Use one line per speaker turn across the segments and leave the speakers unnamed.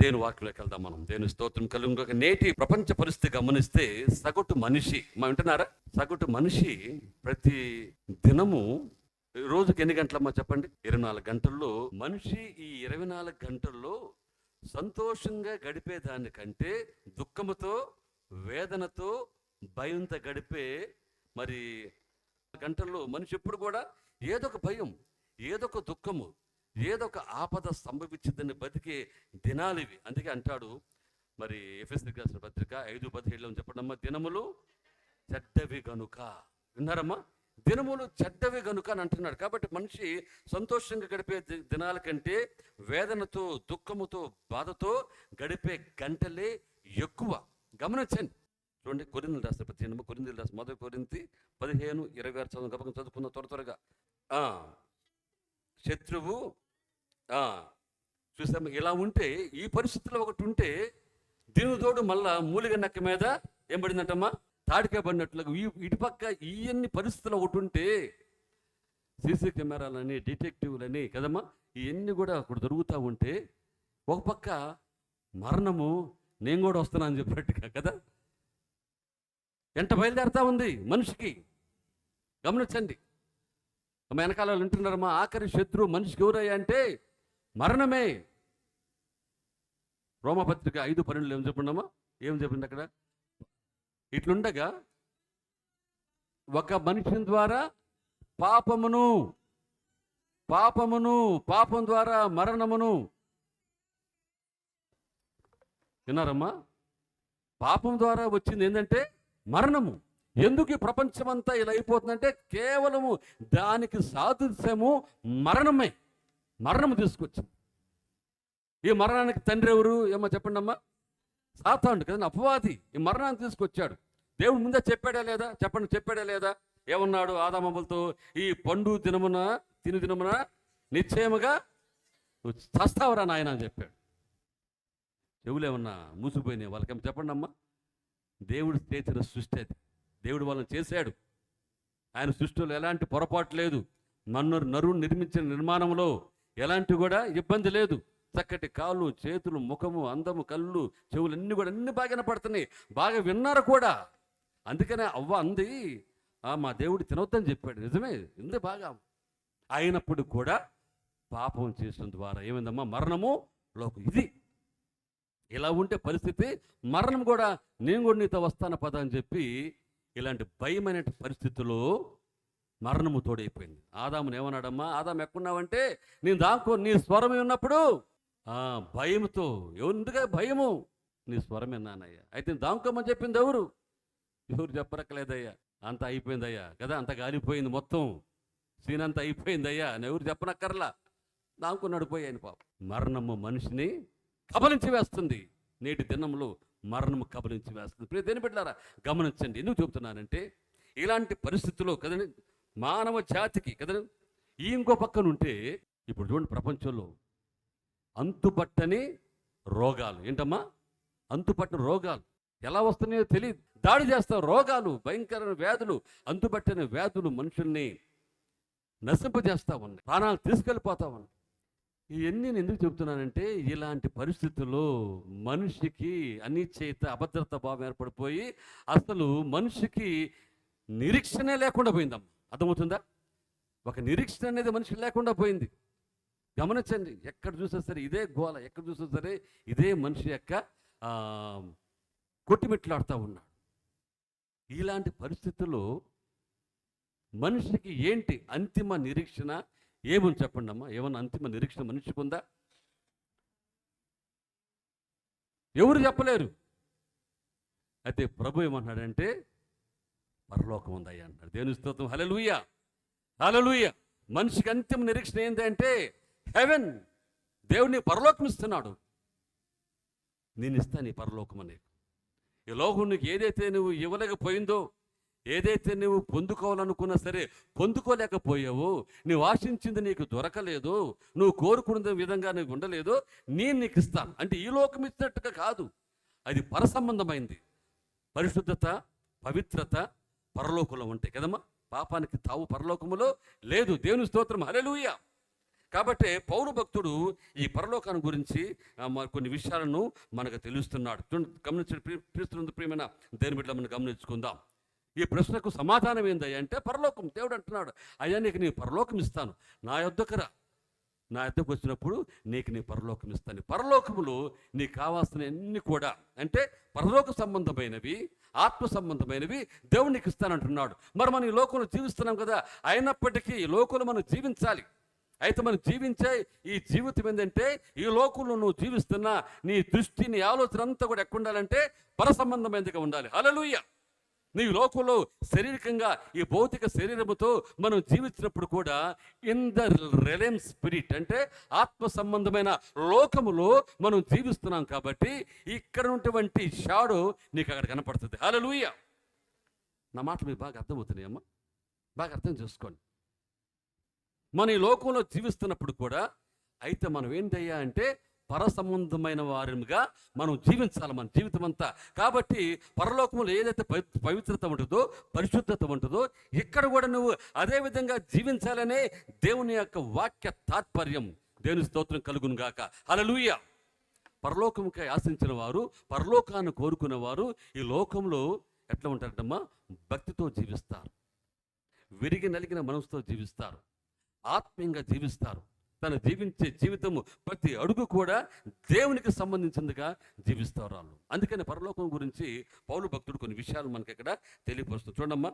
దేని వాక్యంలోకి వెళ్దాం మనం. దేని స్తోత్రం కలుగుగాక. నేటి ప్రపంచ పరిస్థితి గమనిస్తే సగటు మనిషి, మా వింటున్నారా? సగటు మనిషి ప్రతి దినము రోజుకి ఎన్ని గంటలమ్మా చెప్పండి? 24 గంటల్లో. మనిషి ఈ 24 గంటల్లో సంతోషంగా గడిపేదానికంటే దుఃఖముతో, వేదనతో, భయంతో గడిపే మరి గంటల్లో మనిషి ఎప్పుడు కూడా ఏదొక భయం, ఏదొక దుఃఖము, ఏదొక ఆపద సంభవించిందని బతికే దినాలు ఇవి. అందుకే అంటాడు మరి ఎఫెసీయులకు రాసిన పత్రిక 5:17 చెప్పడమ్మా, దినములు చెడ్డవి గనుక. విన్నారమ్మా? దినములు చెడ్డవి గనుక అని అంటున్నాడు. కాబట్టి మనిషి సంతోషంగా గడిపే దినాల కంటే వేదనతో, దుఃఖముతో, బాధతో గడిపే గంటలే ఎక్కువ. గమనించండి. చూడండి, కొరింథీయులకు రాసిన పత్రిక, కొరింథీయులకు రాసిన 1 కొరింథీ 15:26 గబకం చదువుకున్న త్వరగా. శత్రువు చూసాము. ఇలా ఉంటే, ఈ పరిస్థితుల్లో ఒకటి ఉంటే దీని తోడు మళ్ళా మూలిగ నక్క మీద ఏం పడిందంటమ్మా? తాడికాయ పడినట్లుగా ఇటుపక్క ఇవన్నీ పరిస్థితులు ఒకటి ఉంటే, సీసీ కెమెరాలని, డిటెక్టివ్లని కదమ్మా, ఇవన్నీ కూడా అక్కడ దొరుకుతూ ఉంటే, ఒక పక్క మరణము నేను కూడా వస్తున్నా అని చెప్పినట్టుగా కదా ఎంట బయలుదేరుతా ఉంది మనిషికి. గమనించండి. మా వెనకాల వింటున్నారమ్మా, ఆఖరి శత్రువు మనిషికి ఎవరయ్యా అంటే మరణమే. రోమపత్రిక 5:12 ఏం చెప్పండమ్మా? ఏం చెప్పింది అక్కడ? ఇట్లుండగా ఒక మనిషి ద్వారా పాపం ద్వారా మరణమును. విన్నారమ్మా? పాపం ద్వారా వచ్చింది ఏంటంటే మరణము. ఎందుకు ఈ ప్రపంచమంతా ఇలా అయిపోతుందంటే కేవలము దానికి సాదృశ్యము మరణమే. మరణము తీసుకొచ్చింది. ఈ మరణానికి తండ్రి ఎవరు? ఏమో చెప్పండి అమ్మా. సాతానుడు కదండి, అపవాది ఈ మరణాన్ని తీసుకొచ్చాడు. దేవుడు ముందే చెప్పాడా లేదా? చెప్పండి, చెప్పాడా లేదా? ఏమన్నాడు ఆదామవ్వలతో? ఈ పండు తిను దినమున నిశ్చయముగా నువ్వు చస్తావరా నాయన అని చెప్పాడు. చెవులేమన్నా మూసిపోయినాయి వాళ్ళకేమో చెప్పండి అమ్మా. దేవుడు చేసిన సృష్టి అది. దేవుడు వాళ్ళని చేశాడు. ఆయన సృష్టిలో ఎలాంటి పొరపాటు లేదు. నరుని నిర్మించిన నిర్మాణంలో ఎలాంటి కూడా ఇబ్బంది లేదు. చక్కటి కాళ్ళు, చేతులు, ముఖము, అందము, కళ్ళు, చెవులు అన్నీ కూడా అన్ని బాగానే పడుతున్నాయి. బాగా విన్నారు కూడా. అందుకనే అవ్వ అంది, మా దేవుడు తినొద్దని చెప్పాడు. నిజమే, ఇంది బాగా. అయినప్పుడు కూడా పాపం చేసిన ద్వారా ఏమైందమ్మా? మరణము లోకం. ఇది ఇలా ఉంటే పరిస్థితి మరణం కూడా, నేను కూడా నీతో వస్తాను పద అని చెప్పి ఇలాంటి భయమైన పరిస్థితుల్లో మరణము తోడైపోయింది. ఆదామును ఏమన్నాడమ్మా? ఆదాము ఎక్కడున్నావంటే నేను దాక్కో, నీ స్వరమే ఉన్నప్పుడు భయముతో. ఎందుకే భయము? నీ స్వరమే నానయ్యా. అయితే దాంకోమని చెప్పింది ఎవరు చెప్పరక్కలేదయ్యా. అంత అయిపోయిందయ్యా కదా, అంత గాలిపోయింది, మొత్తం సీన్ అంతా అయిపోయిందయ్యా అని ఎవరు చెప్పనక్కర్లా. దాంకున్నాడు పోయి ఆయన పాపం. మరణము మనిషిని కబలించి వేస్తుంది. నేటి దినంలో మరణము కబలించి వేస్తుంది. ప్రియ దేని బిడ్డలారా గమనించండి. ఎందుకు చెబుతున్నానంటే ఇలాంటి పరిస్థితుల్లో కదండి మానవ జాతికి కదండి ఈ ఇంకో పక్కన ఉంటే, ఇప్పుడు చూడండి ప్రపంచంలో అంతుపట్టని రోగాలు. ఏంటమ్మా? అంతుపట్టని రోగాలు ఎలా వస్తున్నాయో తెలియదు. దాడి చేస్తావు రోగాలు, భయంకరమైన వ్యాధులు, అంతుపట్టని వ్యాధులు మనుషుల్ని నశింపజేస్తా ఉన్నాయి, ప్రాణాలు తీసుకెళ్ళిపోతా ఉన్నాయి. ఇవన్నీ నేను ఎందుకు చెబుతున్నానంటే ఇలాంటి పరిస్థితుల్లో మనిషికి అనిశ్చయిత, అభద్రత భావం ఏర్పడిపోయి అసలు మనిషికి నిరీక్షణే లేకుండా పోయిందమ్మా. అర్థమవుతుందా? ఒక నిరీక్షణ అనేది మనిషికి లేకుండా పోయింది. గమనించండి. ఎక్కడ చూసినా సరే ఇదే గోల, ఎక్కడ చూసినా సరే ఇదే మనిషి యొక్క కొట్టిమిట్లాడుతూ ఉన్నాడు. ఇలాంటి పరిస్థితుల్లో మనిషికి ఏంటి అంతిమ నిరీక్షణ? ఏమని చెప్పండి అమ్మా. ఏమన్నా అంతిమ నిరీక్షణ మనిషికి ఉందా? ఎవరు చెప్పలేరు. అయితే ప్రభు ఏమంటున్నాడంటే పరలోకం ఉందయ్యా అంటాడు. దేవుని స్తోత్రం. హల్లెలూయా, హల్లెలూయా. మనిషికి అంతిమ నిరీక్షణ ఏంటంటే హెవెన్. దేవుడిని పరలోకం ఇస్తున్నాడు. నేను ఇస్తాను నీ పరలోకం అనేది. ఈ లోకం నీకు ఏదైతే నువ్వు ఇవ్వలేకపోయిందో, ఏదైతే నువ్వు పొందుకోవాలనుకున్నా సరే పొందుకోలేకపోయావో, నువ్వు ఆశించింది నీకు దొరకలేదు, నువ్వు కోరుకున్న విధంగా నువ్వు ఉండలేదు, నేను నీకు ఇస్తాను. అంటే ఈ లోకం ఇచ్చినట్టుగా కాదు, అది పరసంబంధమైంది. పరిశుద్ధత, పవిత్రత పరలోకంలో ఉంటాయి కదమ్మా. పాపానికి తావు పరలోకములో లేదు. దేవుని స్తోత్రం. హల్లెలూయా. కాబట్టి పౌలు భక్తుడు ఈ పరలోకాన్ని గురించి కొన్ని విషయాలను మనకు తెలుస్తున్నాడు. గమనించండి ప్రియమైన దేవుని బిడ్డలు మనం గమనించుకుందాం. ఈ ప్రశ్నకు సమాధానం ఏందయ్యా అంటే పరలోకం. దేవుడు అంటున్నాడు, అయ్యా నీకు నీ పరలోకం ఇస్తాను, నా యొద్దకు రా, నా యొద్దకు వచ్చినప్పుడు నీకు నీ పరలోకం ఇస్తాను. పరలోకములు నీకు కావాల్సిన అన్ని కూడా అంటే పరలోక సంబంధమైనవి, ఆత్మ సంబంధమైనవి దేవుడు నీకు ఇస్తానంటున్నాడు. మరి మనం ఈ లోకంలో జీవిస్తున్నాం కదా, అయినప్పటికీ ఈ లోకంలో మనం జీవించాలి. అయితే మనం జీవించే ఈ జీవితం ఏంటంటే ఈ లోకంలో నువ్వు జీవిస్తున్నా నీ దృష్టి, నీ ఆలోచన అంతా కూడా ఎక్కడ ఉండాలంటే పర సంబంధమైనదిగా ఉండాలి. హల్లెలూయా. నీ లోకంలో శారీరకంగా ఈ భౌతిక శరీరముతో మనం జీవించినప్పుడు కూడా ఇన్ ద రిలయం స్పిరిట్ అంటే ఆత్మ సంబంధమైన లోకములో మనం జీవిస్తున్నాం. కాబట్టి ఇక్కడ ఉన్నటువంటి షాడో నీకు అక్కడ కనపడుతుంది. హల్లెలూయా. నా మాటలు మీకు బాగా అర్థమవుతున్నాయమ్మా, బాగా అర్థం చేసుకోండి. మన ఈ లోకంలో జీవిస్తున్నప్పుడు కూడా అయితే మనం ఏంటయ్యా అంటే పర సంబంధమైన వారిగా మనం జీవించాలి మన జీవితం అంతా. కాబట్టి పరలోకంలో ఏదైతే పవిత్రత ఉంటుందో, పరిశుద్ధత ఉంటుందో, ఇక్కడ కూడా నువ్వు అదే విధంగా జీవించాలనే దేవుని యొక్క వాక్య తాత్పర్యం. దేవుని స్తోత్రం కలుగును గాక. హల్లెలూయా. పరలోకంకై ఆశించిన వారు, పరలోకాన్ని కోరుకున్న వారు ఈ లోకంలో ఎట్లా ఉంటారంటమ్మా? భక్తితో జీవిస్తారు, విరిగి నలిగిన మనసుతో జీవిస్తారు, ఆత్మీయంగా జీవిస్తారు. తను జీవించే జీవితము ప్రతి అడుగు కూడా దేవునికి సంబంధించిందిగా జీవిస్తారు వాళ్ళు. అందుకని పరలోకం గురించి పౌలు భక్తుడు కొన్ని విషయాలు మనకి ఇక్కడ తెలియపరుస్తుంది. చూడమ్మా,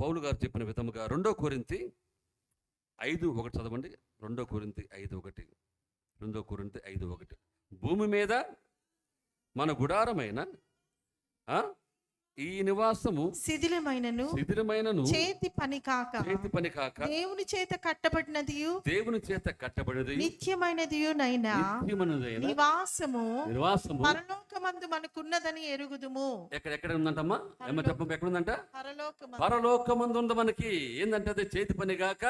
పౌలు గారు చెప్పిన విధముగా 2 కొరింథీ 5:1 చదవండి. 2 కొరింథీ 5:1. 2 కొరింథీ 5:1. భూమి మీద మన గుడారమైన ఈ నివాసము శిథిలమైనను చేతి పని కాక దేవుని చేత కట్టబడినది నిత్యమైనదియునైనా నివాసము పరలోకమందు మనకున్నదని ఎరుగుదుము. ఎక్కడ ఉందంటమ్మా? ఏమో చెప్పండి, ఎక్కడ ఉందంట? పరలోకమందు ఉంది మనకి. ఏందంటే అది చేతి పని కాక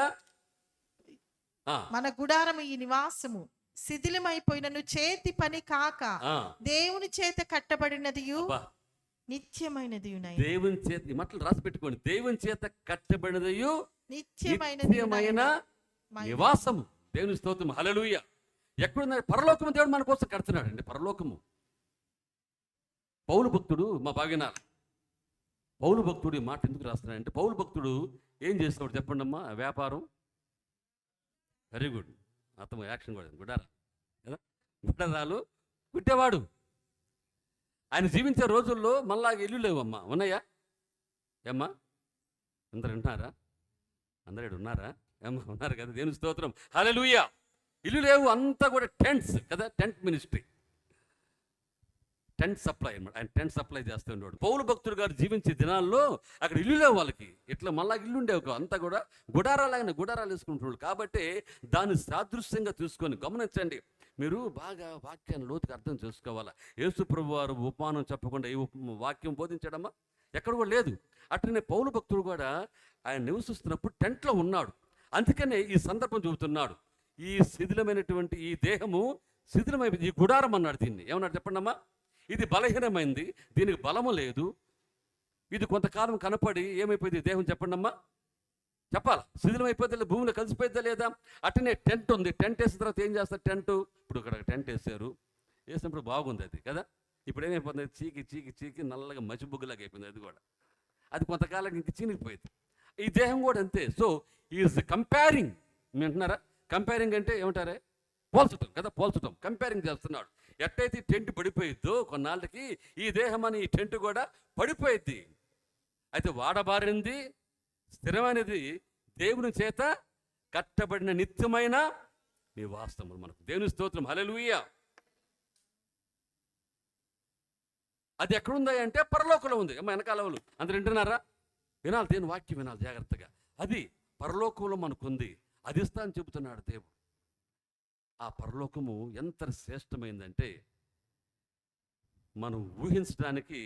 మన గుడారము ఈ నివాసము శిథిలమైపోయినను చేతి పని కాక దేవుని చేత కట్టబడినది నిత్యమైనది. దేవుని చేత ఈ మాటలు రాసి పెట్టుకోండి. దేవుని చేత కట్టబడినదయు నిత్యమైన నివాసము. దేవుని స్తోత్రం. హల్లెలూయా. ఎక్కడున్న పరలోకము దేవుడు మన కోసం కడుతున్నాడు అండి. పరలోకము. పౌలు భక్తుడు మా భాగ్యనాలు పౌలు భక్తుడు ఈ మాట ఎందుకు రాస్తున్నాడంటే, పౌలు భక్తుడు ఏం చేస్తాడు చెప్పండి అమ్మా? వ్యాపారం. Very good. అతను యాక్షన్ కూడా గుడారా కదా, గుడారాలు కుట్టేవాడు. ఆయన జీవించే రోజుల్లో మనలాగా ఇల్లు లేవమ్మా. ఉన్నాయా ఏమ్మా? అందరు వింటున్నారా? అందరు ఉన్నారా ఏమ్మా? ఉన్నారు కదా. దేవుని స్తోత్రం. హల్లెలూయా. ఇల్లు లేవు, అంతా కూడా టెంట్స్ కదా. టెంట్ మినిస్ట్రీ, టెంట్ సప్లై అనమాట. ఆయన టెంట్ సప్లై చేస్తూ ఉండేవాడు. పౌలు భక్తుడు గారు జీవించే దినాల్లో అక్కడ ఇల్లు లేవు వాళ్ళకి. ఇట్లా మళ్ళా ఇల్లు ఉండేవి, అంతా కూడా గుడారాలు వేసుకుంటున్నాడు. కాబట్టి దాన్ని సాదృశ్యంగా తీసుకొని గమనించండి. మీరు బాగా వాక్యాన్ని లోతుగా అర్థం చేసుకోవాలా. యేసు ప్రభు వారు ఉపమానం చెప్పకుండా ఏ వాక్యం బోధించడమ్మా? ఎక్కడ కూడా లేదు. అట్లనే పౌలు భక్తుడు కూడా ఆయన నివసిస్తున్నప్పుడు టెంట్లో ఉన్నాడు. అందుకనే ఈ సందర్భం చెబుతున్నాడు. ఈ శిథిలమైనటువంటి ఈ దేహము శిథిలమైపోయింది, ఈ గుడారం అన్నాడు. దీన్ని ఏమన్నాడు చెప్పండి అమ్మా? ఇది బలహీనమైంది, దీనికి బలము లేదు, ఇది కొంతకాలం కనపడి ఏమైపోయింది దేహం చెప్పండి అమ్మా? చెప్పాలా? శిథిలమైపోతే భూమిలో కలిసిపోయిద్దా లేదా? అట్టనే టెంట్ ఉంది. టెంట్ వేసిన తర్వాత ఏం చేస్తారు? టెంట్ ఇప్పుడు ఇక్కడ టెంట్ వేసారు, వేసినప్పుడు బాగుంది అది కదా. ఇప్పుడు ఏమైపోతుంది? చీకి చీకి చీకి నల్లగా మసిబుగ్గులాగా అయిపోయింది. అది కూడా అది కొంతకాలం ఇంక చీనిగిపోయింది. ఈ దేహం కూడా అంతే. So is comparing. మీరు అంటున్నారా? కంపేరింగ్ అంటే ఏమంటారే? పోల్చటం కదా, పోల్చటం. కంపేరింగ్ చేస్తున్నాడు. ఎట్టయితే టెంట్ పడిపోయిద్దో కొన్నాళ్ళకి ఈ దేహం అని ఈ టెంట్ కూడా పడిపోయిద్ది. అయితే వాడబారింది స్థిరమైనది దేవుని చేత కట్టబడిన నిత్యమైన నివాసములు మనకు. దేవుని స్తోత్రం. హల్లెలూయా. అది ఎక్కడుంది అంటే పరలోకంలో ఉంది. వెనకాలవులు అందరు వింటున్నారా? వినాలి, దేవుని వాక్యం వినాలి జాగ్రత్తగా. అది పరలోకంలో మనకుంది. అది ఇస్తా అని చెబుతున్నాడు దేవుడు. ఆ పరలోకము ఎంత శ్రేష్టమైందంటే మనం ఊహించడానికి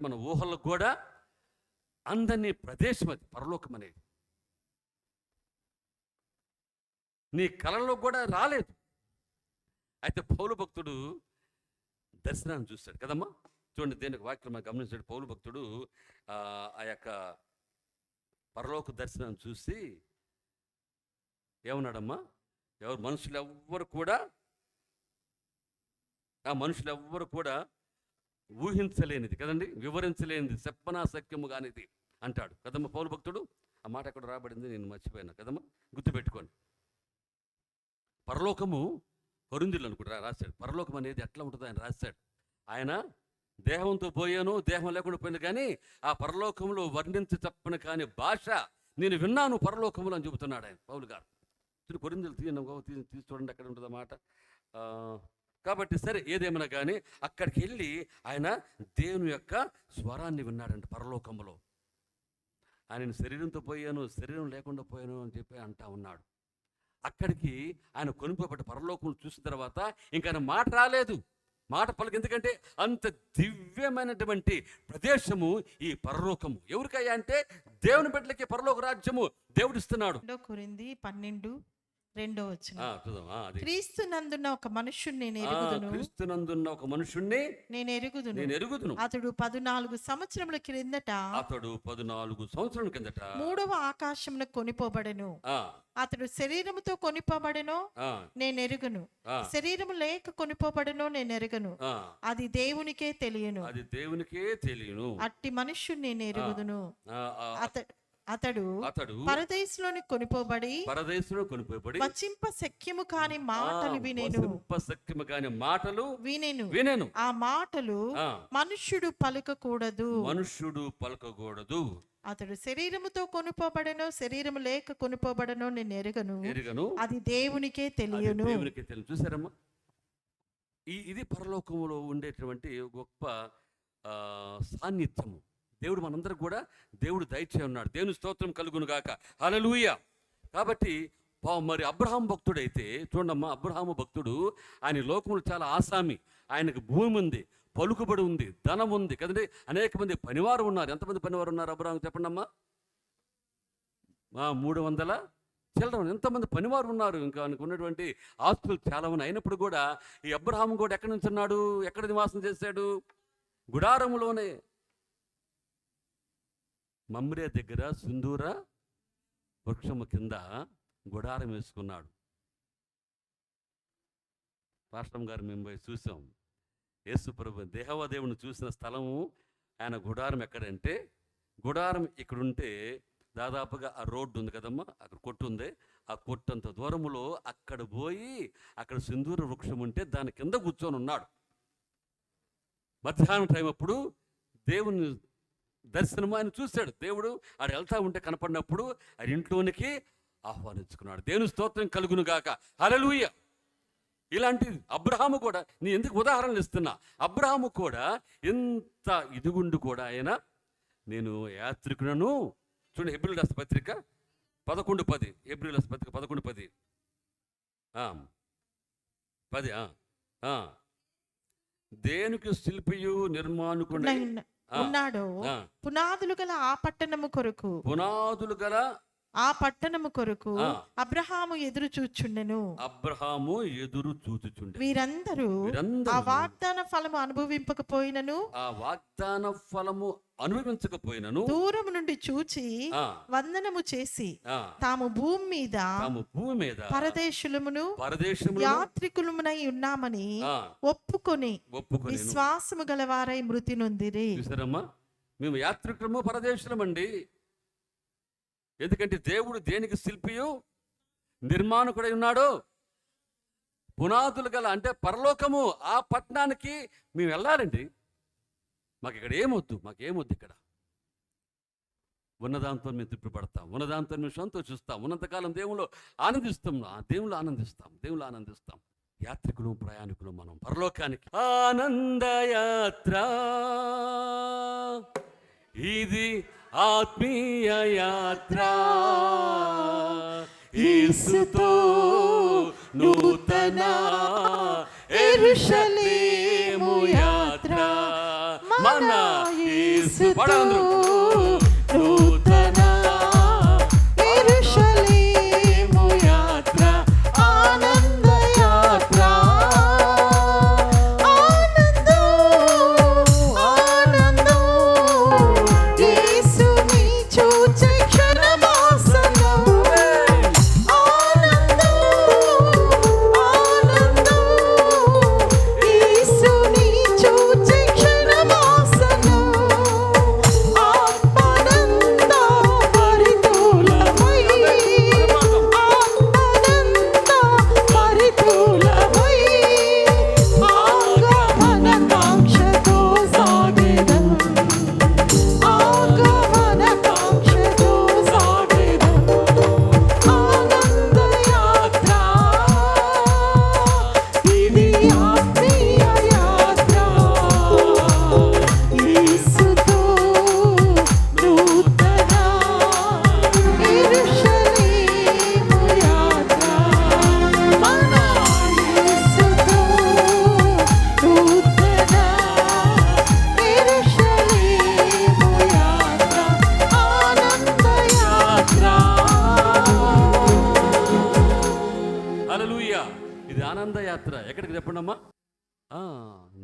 మన ఊహలకు కూడా అందని ప్రదేశం అది పరలోకం అనేది. నీ కళలో కూడా రాలేదు. అయితే పౌలు భక్తుడు దర్శనాన్ని చూస్తాడు కదమ్మా. చూడండి, దేనికి వాక్యం మనం గమనించాడు. పౌలు భక్తుడు ఆ యొక్క పరలోక దర్శనాన్ని చూసి ఏమన్నాడమ్మా? మనుషులు ఎవ్వరు కూడా ఊహించలేనిది కదండి, వివరించలేనిది, చెప్పనా సఖ్యము కానిది అంటాడు కదమ్మా పౌలు భక్తుడు. ఆ మాట ఎక్కడ రాబడింది, నేను మర్చిపోయాను కదమ్మా, గుర్తుపెట్టుకోండి. పరలోకము కొరింథీయులు అనుకుంటా రాశాడు. పరలోకం అనేది ఎట్లా ఉంటుందో ఆయన రాశాడు. ఆయన దేహంతో పోయాను, దేహం లేకుండా పోయింది, కానీ ఆ పరలోకంలో వర్ణించి చెప్పను కాని భాష నేను విన్నాను పరలోకములు అని చెబుతున్నాడు ఆయన పౌలు గారు. కొరింథీయులు తీసి చూడండి, అక్కడ ఉంటుంది మాట. కాబట్టి సరే, ఏదేమైనా కానీ అక్కడికి వెళ్ళి ఆయన దేవుని యొక్క స్వరాన్ని విన్నాడంట పరలోకంలో. ఆయన శరీరంతో పోయాను, శరీరం లేకుండా పోయాను అని చెప్పి అంటా ఉన్నాడు. అక్కడికి ఆయన కొనుక్కోబట్టి పరలోకం చూసిన తర్వాత ఇంకా ఆయన మాట రాలేదు, మాట పలుకు. ఎందుకంటే అంత దివ్యమైనటువంటి ప్రదేశము ఈ పరలోకము. ఎవరికయ్యా అంటే దేవుని బిడ్డలకి పరలోక రాజ్యము దేవుడిస్తున్నాడు.
కొరింథీ 12:2 క్రీస్తునందున్న ఒక మనుష్యుణ్ణి నేను ఎరుగుదును. అతడు 14 సంవత్సరముల కిందట 3వ ఆకాశమున కొనిపోబడెను. అతడు శరీరముతో కొనిపోబడెను, నేను ఎరుగును. శరీరము లేక కొనిపోబడెను, నేను ఎరుగను. అది దేవునికే తెలియను. అట్టి మనుష్యుణ్ణి నేను ఎరుగుదును. అతడు పరదేశంలోని కొనిపోబడి వచింప శక్యము కాని మాటలు వినెను. ఆ మాటలు మనుష్యుడు పలుకకూడదు. అతడు శరీరముతో కొనుపోబడను, శరీరము లేక కొనుపోబడను, నేను ఎరుగను. అది దేవునికే తెలియను.
చూసారమ్మా, ఇది పరలోకంలో ఉండేటువంటి గొప్ప సాన్నిధ్యము. దేవుడు మనందరికి కూడా దేవుడు దయచే ఉన్నాడు. దేవుని స్తోత్రం కలుగును గాక. హల్లెలూయా. కాబట్టి మరి అబ్రహాం భక్తుడైతే చూడమ్మా, అబ్రహాము భక్తుడు ఆయన లోకములు చాలా ఆసామి. ఆయనకు భూమి ఉంది, పలుకుబడి ఉంది, ధనం ఉంది కదండి, అనేక మంది పనివారు ఉన్నారు. ఎంతమంది పనివారు ఉన్నారు అబ్రహాం చెప్పండి అమ్మా? 300 చిల్డ్రన్. ఎంతమంది పనివారు ఉన్నారు. ఇంకా ఆయనకు ఉన్నటువంటి ఆస్తులు చాలా ఉన్నాయి. అయినప్పుడు కూడా ఈ అబ్రహాం కూడా ఎక్కడి నుంచి ఉన్నాడు, ఎక్కడ నివాసం చేశాడు? గుడారములోనే, మమ్రే దగ్గర సింధూర వృక్షము కింద గుడారం వేసుకున్నాడు. రాష్ట్రం గారు మేము పోయి చూసాం. యేసుప్రభు దేహవదేవుని చూసిన స్థలము ఆయన గుడారం ఎక్కడంటే, గుడారం ఇక్కడుంటే దాదాపుగా ఆ రోడ్డు ఉంది కదమ్మా, అక్కడ కొట్టు ఉంది. ఆ కొట్టంత దూరములో అక్కడ పోయి అక్కడ సింధూర వృక్షం ఉంటే దాని కింద కూర్చొని ఉన్నాడు. మధ్యాహ్నం టైం అప్పుడు దేవుని దర్శనము ఆయన చూశాడు. దేవుడు ఆడ వెళ్తా ఉంటే కనపడినప్పుడు ఆయన ఇంట్లోనికి ఆహ్వానించుకున్నాడు. దేవుని స్తోత్రం కలుగును గాక. హల్లెలూయా. ఇలాంటి అబ్రహాము కూడా, నేను ఎందుకు ఉదాహరణలు ఇస్తున్నా, అబ్రహాము కూడా ఎంత ఇదిగుండు కూడా ఆయన నేను యాత్రికులను. చూడండి, హెబ్రీయుల రాసిన పత్రిక 11:10. హెబ్రీయుల రాసిన పత్రిక 11:10. దేనికి శిల్పియు నిర్మాణకుడై
ఉన్నాడు, పునాదులు గల ఆ పట్టణము కొరకు అబ్రహాము ఎదురు చూచుండెను. వీరందరూ ఆ వాగ్దాన ఫలము అనుభవింపకపోయినను దూరము నుండి చూచి వందనము చేసి తాము భూమి మీద పరదేశులమును యాత్రికులమునై ఉన్నామని ఒప్పుకొని విశ్వాసము గలవారై మృతి నొందిరి.
మేము యాత్రికులము, పరదేశులమండి. ఎందుకంటే దేవుడు దేనికి శిల్పియు నిర్మాణకుడై ఉన్నాడు. పునాదులు గల అంటే పరలోకము, ఆ పట్టణానికి మేము వెళ్ళాలండి. మాకు ఇక్కడ ఏమొద్దు, మాకేమొద్దు. ఇక్కడ ఉన్నదాంతో మేము తృప్తి పడతాం, ఉన్నదాంతో మేము సంతోషిస్తాం, ఉన్నంతకాలం దేవుళ్ళు ఆనందిస్తాం. దేవుళ్ళు ఆనందిస్తాం. యాత్రికులు, ప్రయాణికులు మనం పరలోకానికి. ఆనందయాత్ర ఇది, ఆత్మీయ యాత్ర, యేసుతో నూతన యెరూషలేము యాత్ర, మన యేసుతో నూతన యెరూషలేము యాత్ర, ఆనంద యాత్ర,
యేసుని చూచే క్షణమాసనం, ఆనంద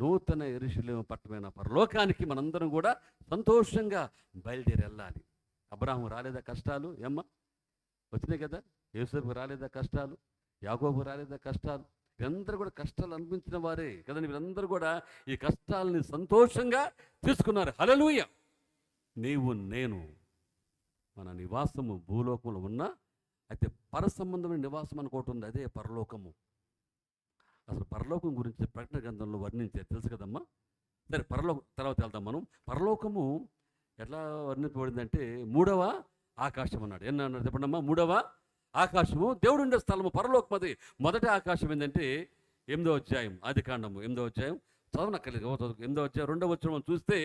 నూతన యెరూషలేము పట్టణమైన పరలోకానికి మనందరం కూడా సంతోషంగా బయలుదేరి వెళ్ళాలి. అబ్రాహాము రాలేదా కష్టాలు? ఏమ్మా వచ్చినాయి కదా. యోసేపుకు రాలేదా కష్టాలు? యాకోబుకు రాలేదా కష్టాలు? వీరందరూ కూడా కష్టాలు అనిపించిన వారే కదండి. వీరందరూ కూడా ఈ కష్టాలని సంతోషంగా తీసుకున్నారు. హల్లెలూయా. నీవు నేను మన నివాసము భూలోకంలో ఉన్నా, అయితే పర సంబంధమైన నివాసం అనుకోవటం ఉంది, అదే పరలోకము. అసలు పరలోకం గురించి ప్రకటన గ్రంథంలో వర్ణించే తెలుసు కదమ్మా. సరే, పరలోకం తర్వాత వెళ్దాం మనం. పరలోకము ఎట్లా వర్ణించబడిందంటే 3వ ఆకాశం అన్నాడు. ఏమన్నాడు చెప్పండమ్మా? 3వ ఆకాశము దేవుడు ఉండే స్థలము పరలోకం. అది మొదటి ఆకాశం ఏంటంటే 8వ అధ్యాయం, ఆదికాండము 8వ అధ్యాయం చదవనక్కర్లేదు. 8వ అధ్యాయం 2వ వచనం మనం చూస్తే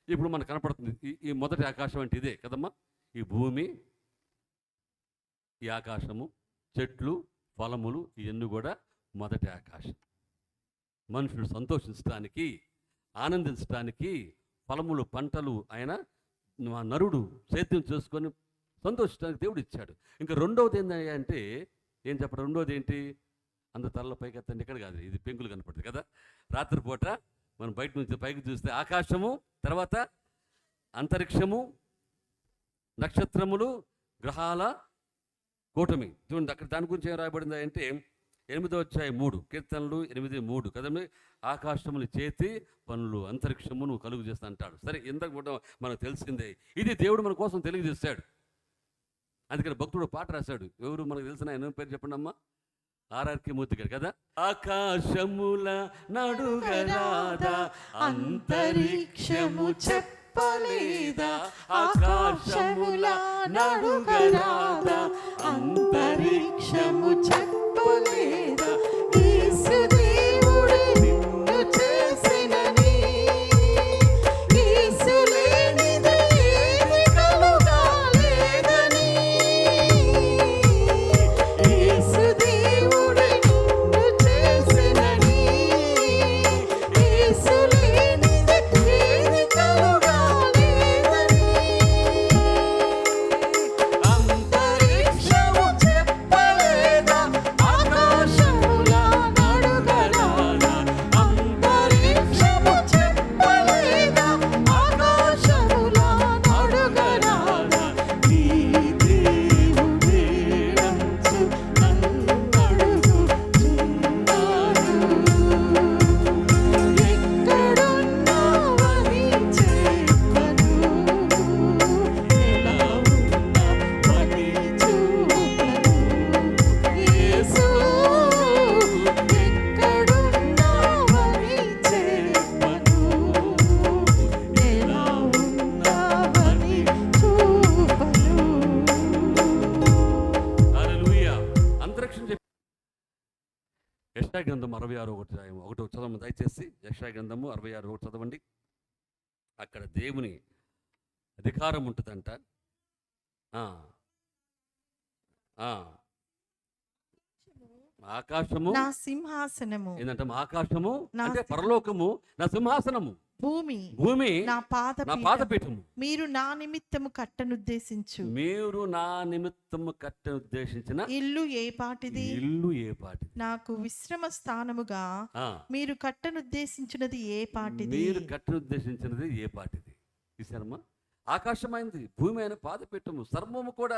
ఇప్పుడు మనకు కనపడుతుంది. ఈ మొదటి ఆకాశం అంటే ఇదే కదమ్మా. ఈ భూమి, ఈ ఆకాశము, చెట్లు, ఫలములు, ఇవన్నీ కూడా మొదటి ఆకాశం. మనుషులు సంతోషించడానికి, ఆనందించడానికి, ఫలములు, పంటలు ఆయన నరుడు సేద్యం చేసుకొని సంతోషించడానికి దేవుడు ఇచ్చాడు. ఇంకా రెండవది ఏంటంటే ఏం చెప్పడం? రెండవది ఏంటి? అంత తల్ల పైకి ఎత్తండి, ఇక్కడ కాదు, ఇది పెంకులు కనపడుతుంది కదా. రాత్రిపూట మనం బయట నుంచి పైకి చూస్తే ఆకాశము, తర్వాత అంతరిక్షము, నక్షత్రములు, గ్రహాల కూటమి. చూడండి అక్కడ దాని గురించి ఏం రాయబడింది అంటే 8వ అధ్యాయం 3, కీర్తనలు 8:3 కదండి. ఆకాశములు చేతి పనులు, అంతరిక్షమును కలుగు చేస్తా అంటాడు. సరే, ఇంతకు కూడా మనకు తెలిసిందే. ఇది దేవుడు మన కోసం తెలియజేశాడు. అందుకని భక్తుడు పాట రాశాడు. ఎవరు మనకు తెలిసిన ఆయన పేరు చెప్పండి అమ్మా? ఆర్ఆర్కే మూర్తి గారు కదా. ఆకాశముల నడుగరాదా, అంతరిక్షము చెప్పలేదా, ఆకాశముల నడుగరాదా, అంతరిక్షము చెప్పలేదా, యేసు దేవుడు నిన్ను చేసినని, యేసు లేనిది ఏది కలుగలేదని, యేసు దేవుడు నిన్ను చేసినని, యేసు లేనిది ఏది కలుగలేదని, అంతరిక్షము చెప్పలేదా, ఆకాశముల నడుగరాదా, అంతరిక్షము చెప్పలేదా, ఆకాశముల నడుగరాదా, నీ దేవుడేనంచు నన్నడుగుచున్నాడు, ఎక్కడున్నావని చెప్పను, ఎలా ఉన్నావని చూపను, యేసు ఎక్కడున్నావని చెప్పను, ఎలా ఉన్నావని చూపను. హల్లెలూయా. అంతరిక్షం చెప్పి యెషయా గ్రంథం 66:1 చదవండి దయచేసి. యెషయా గ్రంథము 66:1 చదవండి. అక్కడ దేవుని అధికారం ఉంటుందంట. ఆ, ఆ, ఆకాశము
నా సింహాసనము,
ఏంటంటే ఆకాశము
నా
అంటే పరలోకము నా సింహాసనము,
భూమి
భూమి
నా
నా
పాదపీఠము.
పాదపీఠము.
మీరు నా నిమిత్తము కట్టనుద్దేశించు
మీరు నా నిమిత్తము కట్ట ఉద్దేశించిన
ఇల్లు ఏ పాటిది,
ఇల్లు ఏ పాటిది.
నాకు విశ్రమ స్థానముగా
ఆ,
మీరు కట్టనుద్దేశించినది ఏ పాటిది.
మీరు కట్ట ఉద్దేశించినది ఏ పాటిది. చూసారమ్మా, ఆకాశమైంది, భూమి అయిన పాదపీఠము, సర్వము కూడా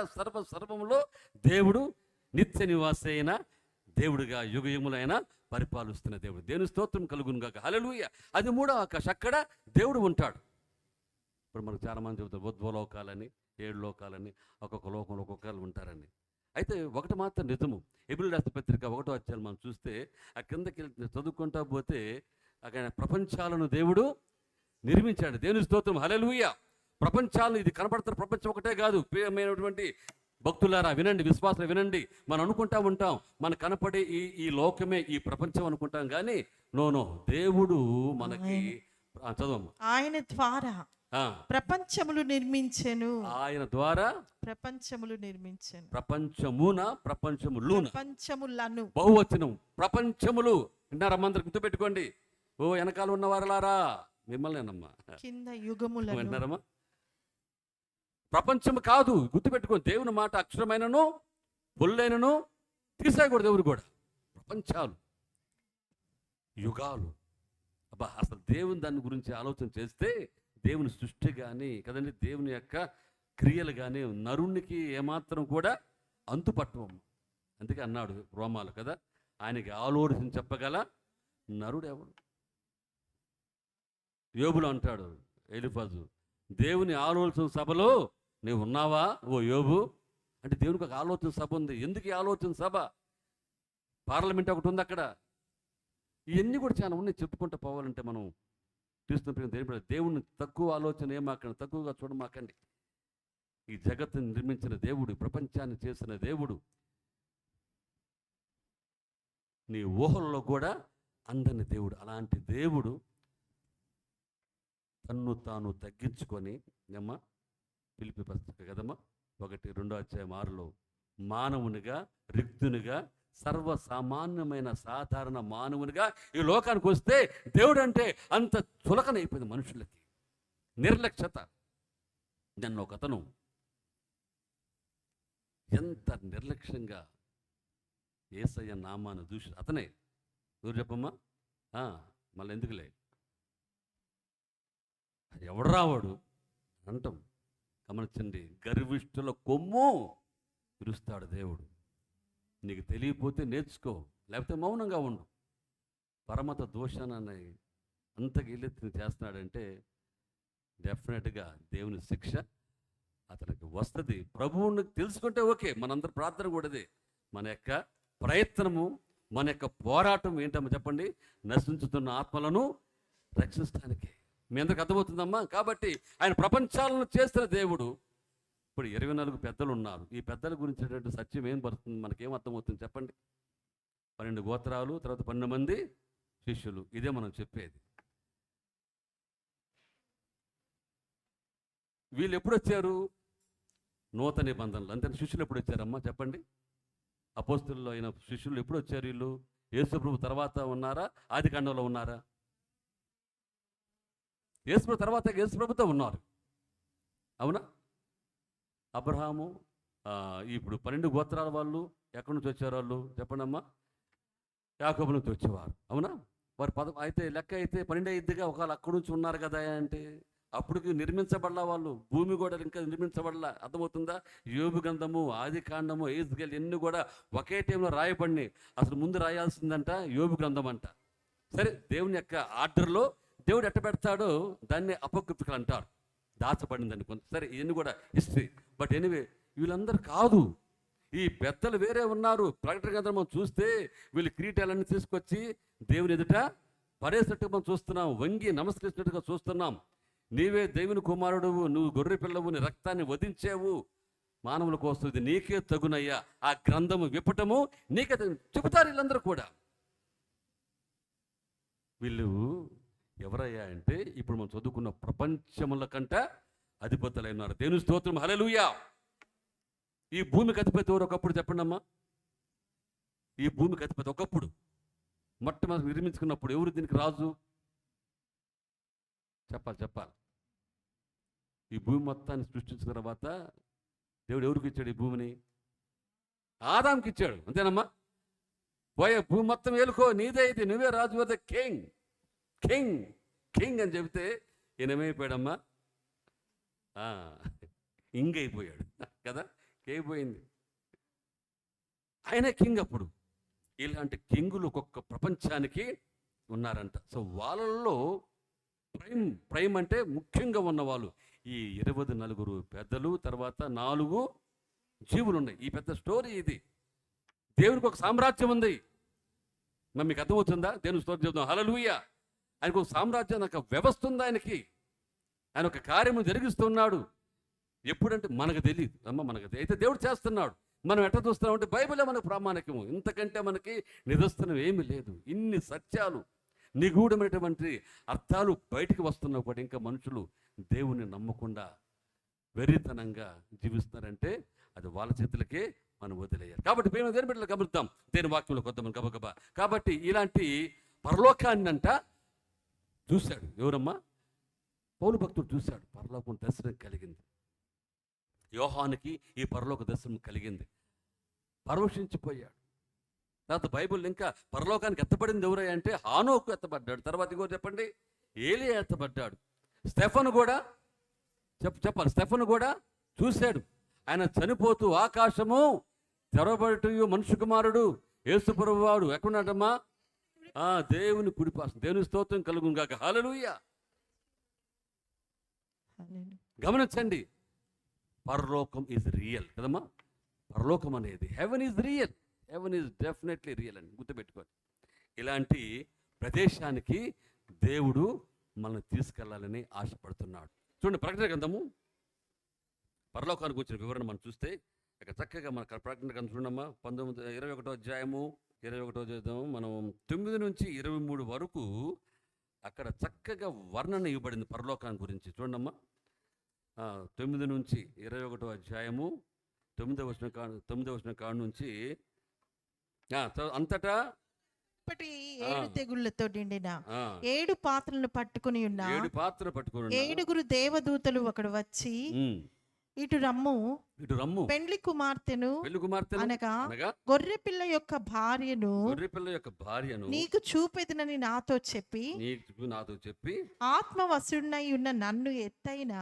సర్వములో దేవుడు నిత్య నివాసి అయిన దేవుడుగా యుగయుములైన పరిపాలిస్తున్న దేవుడు. దేవుని స్తోత్రం కలుగును గాక. హల్లెలూయా. అది 3వ ఆకాశం, అక్కడ దేవుడు ఉంటాడు. ఇప్పుడు మనకు చాలా మంది చెబుతారు ఉద్వలోకాలని, 7 లోకాలని, ఒక్కొక్క లోకంలో ఒక్కొక్కరు ఉంటారని. అయితే ఒకటి మాత్రం నిజము. హెబ్రీయుల రాసిన పత్రిక 1వ అధ్యాయం మనం చూస్తే ఆ కిందకి చదువుకుంటా పోతే అక్కడ ప్రపంచాలను దేవుడు నిర్మించాడు. దేవుని స్తోత్రం. హల్లెలూయా. ప్రపంచాలను, ఇది కనపడుతున్న ప్రపంచం ఒకటే కాదు. ప్రియమైనటువంటి భక్తులారా వినండి, విశ్వాసులు వినండి. మనం అనుకుంటా ఉంటాం మన కనపడే ఈ లోకమే ఈ ప్రపంచం అనుకుంటాం, కానీ నో, దేవుడు మనకి చదవము.
ఆయన ద్వారా ప్రపంచములు నిర్మించెను.
ఆయన ద్వారా
ప్రపంచములు నిర్మించెను.
ప్రపంచములను బహువచనం. ప్రపంచములు విన్నారమ్మందరు గుర్తుపెట్టుకోండి. ఓ వెనకాల ఉన్న వారలారా మిమ్మల్నేనమ్మా,
కింద యుగములను
విన్నారమ్మా. ప్రపంచం కాదు, గుర్తుపెట్టుకోండి. దేవుని మాట అక్షరమైనను పొల్లైనను తీసేయకూడదు. దేవుడు కూడా ప్రపంచాలు, యుగాలు, అబ్బా, అసలు దేవుని దాని గురించి ఆలోచన చేస్తే దేవుని సృష్టి కానీ కదండి, దేవుని యొక్క క్రియలు కానీ నరునికి ఏమాత్రం కూడా అంతుపట్టవమ్మ. అందుకే అన్నాడు రోమాలు కదా, ఆయనకి ఆలోచన చెప్పగల నరుడు ఎవడు? యోబులు అంటాడు ఎలీఫజు, దేవుని ఆలోచన సభలో నీవు ఉన్నావా ఓ యోబు? అంటే దేవునికి ఒక ఆలోచన సభ ఉంది. ఎందుకు ఈ ఆలోచన సభ? పార్లమెంట్ ఒకటి ఉంది అక్కడ. ఇవన్నీ కూడా చాలా ఉన్నాయి చెప్పుకుంటూ పోవాలంటే. మనం చూస్తున్న దేవుని తక్కువ ఆలోచన ఏమాకండి, తక్కువగా చూడమాకండి. ఈ జగత్తుని నిర్మించిన దేవుడు, ప్రపంచాన్ని చేసిన దేవుడు, నీ ఊహల్లో కూడా అందని దేవుడు. అలాంటి దేవుడు తన్ను తాను తగ్గించుకొని ఏమ్మా, పిలిపి పత్రిక కదమ్మా 1:2 మానవునిగా, రిక్తునిగా, సర్వసామాన్యమైన సాధారణ మానవునిగా ఈ లోకానికి వస్తే దేవుడు అంటే అంత చులకనైపోయింది మనుషులకి, నిర్లక్ష్యత. నన్ను ఒకతను ఎంత నిర్లక్ష్యంగా యేసయ్య నామాన్ని దూషి, అతనే ఎవరు చెప్పమ్మా, మళ్ళీ ఎందుకులే, ఎవడు రావాడు అంటాం. గమనించండి, గర్విష్ఠుల కొమ్ము విరుస్తాడు దేవుడు. నీకు తెలియపోతే నేర్చుకో, లేకపోతే మౌనంగా ఉండు. పరమత దోషాన్ని అంతగా ఇల్లెత్తి చేస్తున్నాడంటే డెఫినెట్గా దేవుని శిక్ష అతనికి వస్తుంది. ప్రభువుని తెలుసుకుంటే ఓకే, మనందరి ప్రార్థన కూడా అదే. మన యొక్క ప్రయత్నము, మన యొక్క పోరాటం ఏంటమ్మా చెప్పండి? నశించుతున్న ఆత్మలను రక్షించడానికి. మీ అందరికి అర్థమవుతుందమ్మా? కాబట్టి ఆయన ప్రపంచాలను చేస్తున్న దేవుడు. ఇప్పుడు 24 పెద్దలు ఉన్నారు. ఈ పెద్దల గురించినటువంటి సత్యం ఏం పడుతుంది, మనకేం అర్థమవుతుంది చెప్పండి? 12 గోత్రాలు, తర్వాత 12 మంది శిష్యులు. ఇదే మనం చెప్పేది. వీళ్ళు ఎప్పుడు వచ్చారు? నూతన నిబంధనలు. అంతే. శిష్యులు ఎప్పుడు వచ్చారమ్మా చెప్పండి? అపోస్తుల్లో అయిన శిష్యులు ఎప్పుడు వచ్చారు? వీళ్ళు యేసుప్రభు తర్వాత ఉన్నారా, ఆదికాండంలో ఉన్నారా? యేసుప్రభు తర్వాత యేసుప్రభుతో ఉన్నారు, అవునా? అబ్రహాము, ఇప్పుడు 12 గోత్రాల వాళ్ళు ఎక్కడి నుంచి వచ్చారు? వాళ్ళు చెప్పండి అమ్మా. యాకోబు నుంచి వచ్చేవారు, అవునా? వారు అయితే లెక్క అయితే 12 అయ్యిద్దిగా. ఒకవేళ అక్కడి నుంచి ఉన్నారు కదా అంటే అప్పటికి నిర్మించబడలా వాళ్ళు, భూమి కూడా ఇంకా నిర్మించబడలా. అర్థమవుతుందా? యోబు గ్రంథము, ఆది కాండము, ఎహెజ్కేలు ఎన్ని కూడా ఒకే టైంలో రాయబడినాయి. అసలు ముందు రాయాల్సిందంట యోబు గ్రంథం అంట. సరే, దేవుని యొక్క ఆర్డర్లో దేవుడు ఎట్ట పెడతాడో దాన్ని అపకృతికలు అంటారు, దాచబడిందని కొంత. సరే, ఇవన్నీ కూడా హిస్టరీ. బట్ ఎనీవే, వీళ్ళందరూ కాదు, ఈ పెద్దలు వేరే ఉన్నారు. ప్రకటన గ్రంథం మనం చూస్తే వీళ్ళు కిరీటాలన్నీ తీసుకొచ్చి దేవుని ఎదుట పడేసినట్టుగా మనం చూస్తున్నాం, వంగి నమస్కరించినట్టుగా చూస్తున్నాం. నీవే దేవుని కుమారుడు, నువ్వు గొర్రె పిల్లవు, నీ రక్తాన్ని వధించావు మానవుల కోసం, ఇది నీకే తగునయ్యా. ఆ గ్రంథము విప్పటము నీకే చెబుతారు వీళ్ళందరూ కూడా. వీళ్ళు ఎవరయ్యా అంటే ఇప్పుడు మనం చదువుకున్న ప్రపంచముల కంట అధిపతులైనారు. దేవుని స్తోత్రం, హల్లెలూయా. ఈ భూమికి అధిపతి ఎవరు ఒకప్పుడు చెప్పండి అమ్మా? ఈ భూమికి అధిపతి ఒకప్పుడు మొట్టమొదటి నిర్మించుకున్నప్పుడు ఎవరు దీనికి రాజు? చెప్పాలి. ఈ భూమి మొత్తాన్ని సృష్టించిన తర్వాత దేవుడు ఎవరికి ఇచ్చాడు ఈ భూమిని? ఆదాంకి ఇచ్చాడు, అంతేనమ్మా? పోయే భూమి మొత్తం ఏలుకో, నీదే ఇది, నువ్వే రాజు, వద్ద కింగ్ కింగ్ కింగ్ అని చెబితే ఈయనమైపోయాడమ్మా, ఇంగైపోయాడు కదా, అయిపోయింది. ఆయనే కింగ్. అప్పుడు ఇలాంటి కింగులు ఒక్కొక్క ప్రపంచానికి ఉన్నారంట. సో వాళ్ళల్లో ప్రైమ్ అంటే ముఖ్యంగా ఉన్నవాళ్ళు ఈ 24 పెద్దలు, తర్వాత 4 జీవులు ఉన్నాయి. ఈ పెద్ద స్టోరీ ఇది. దేవునికి ఒక సామ్రాజ్యం ఉంది. మరి మీకు అర్థమవుతుందా? దేవుని స్టోరీ చెప్తాం, హల్లెలూయా. ఆయనకు ఒక సామ్రాజ్యం, ఒక వ్యవస్థ ఉంది ఆయనకి. ఆయన ఒక కార్యము జరిగిస్తున్నాడు. ఎప్పుడంటే మనకు తెలియదు అమ్మ, మనకు అయితే దేవుడు చేస్తున్నాడు. మనం ఎట్లా చూస్తున్నామంటే బైబిలే మనకు ప్రామాణికము. ఇంతకంటే మనకి నిదర్శనం ఏమీ లేదు. ఇన్ని సత్యాలు, నిగూఢమైనటువంటి అర్థాలు బయటికి వస్తున్నా కూడా ఇంకా మనుషులు దేవుణ్ణి నమ్మకుండా వెర్రితనంగా జీవిస్తున్నారంటే అది వాళ్ళ చేతులకే మనం వదిలేయాలి. కాబట్టి మేము దేని బిడ్డలు గమనిద్దాం, దేని వాక్యంలో కొద్దామని గబగబా. కాబట్టి ఇలాంటి పరలోకాన్ని అంట చూశాడు. ఎవరమ్మా? పౌలు భక్తుడు చూశాడు. పరలోకం దర్శనం కలిగింది. యోహానికి ఈ పరలోక దర్శనం కలిగింది. పరవశించిపోయాడు. తర్వాత బైబిల్ ఇంకా పరలోకానికి ఎత్తబడింది ఎవరై అంటే హానోకు ఎత్తబడ్డాడు. తర్వాత ఇంకో చెప్పండి, ఏలియా ఎత్తబడ్డాడు. స్టెఫను కూడా చెప్పాలి, స్టెఫను కూడా చూశాడు. ఆయన చనిపోతూ ఆకాశము తెరవబడుటూ మనుష్య కుమారుడు యేసుప్రభువు వాడు ఎక్కడున్నాడమ్మా? దేవుని కుడిపార్శ్వం. దేవుని స్తోత్రం కలుగును గాక. హల్లెలూయా. గమనించండి, పరలోకం ఈజ్ రియల్ కదమ్మా. పరలోకం అనేది heaven is real. Heaven is definitely real అని గుర్తుపెట్టుకోండి. ఇలాంటి ప్రదేశానికి దేవుడు మనల్ని తీసుకెళ్లాలని ఆశపడుతున్నాడు. చూడండి, ప్రకటన గ్రంథము పరలోకానికి వచ్చిన వివరణ మనం చూస్తే ఇక చక్కగా మన ప్రకటన గ్రంథం చూడమ్మా. 21వ అధ్యాయము 21వ మనం 9 నుంచి 23 వరకు అక్కడ చక్కగా వర్ణన ఇవ్వబడింది పరలోకాన్ని గురించి. చూడమ్మా, 9 నుంచి 21వ అధ్యాయము 9వ వచనం కాడ నుంచి అంతటా
7 తెగుళ్లతో నిండిన 7 పాత్రలను పట్టుకుని ఉన్న 7 దేవదూతలు ఒకడు వచ్చి, ఇటు రమ్ము పెండ్లి కుమార్తెను అనగా గొర్రె పిల్ల యొక్క భార్యను నీకు చూపెదనని నాతో చెప్పి ఆత్మవశుడై ఉన్న నన్ను ఎత్తైన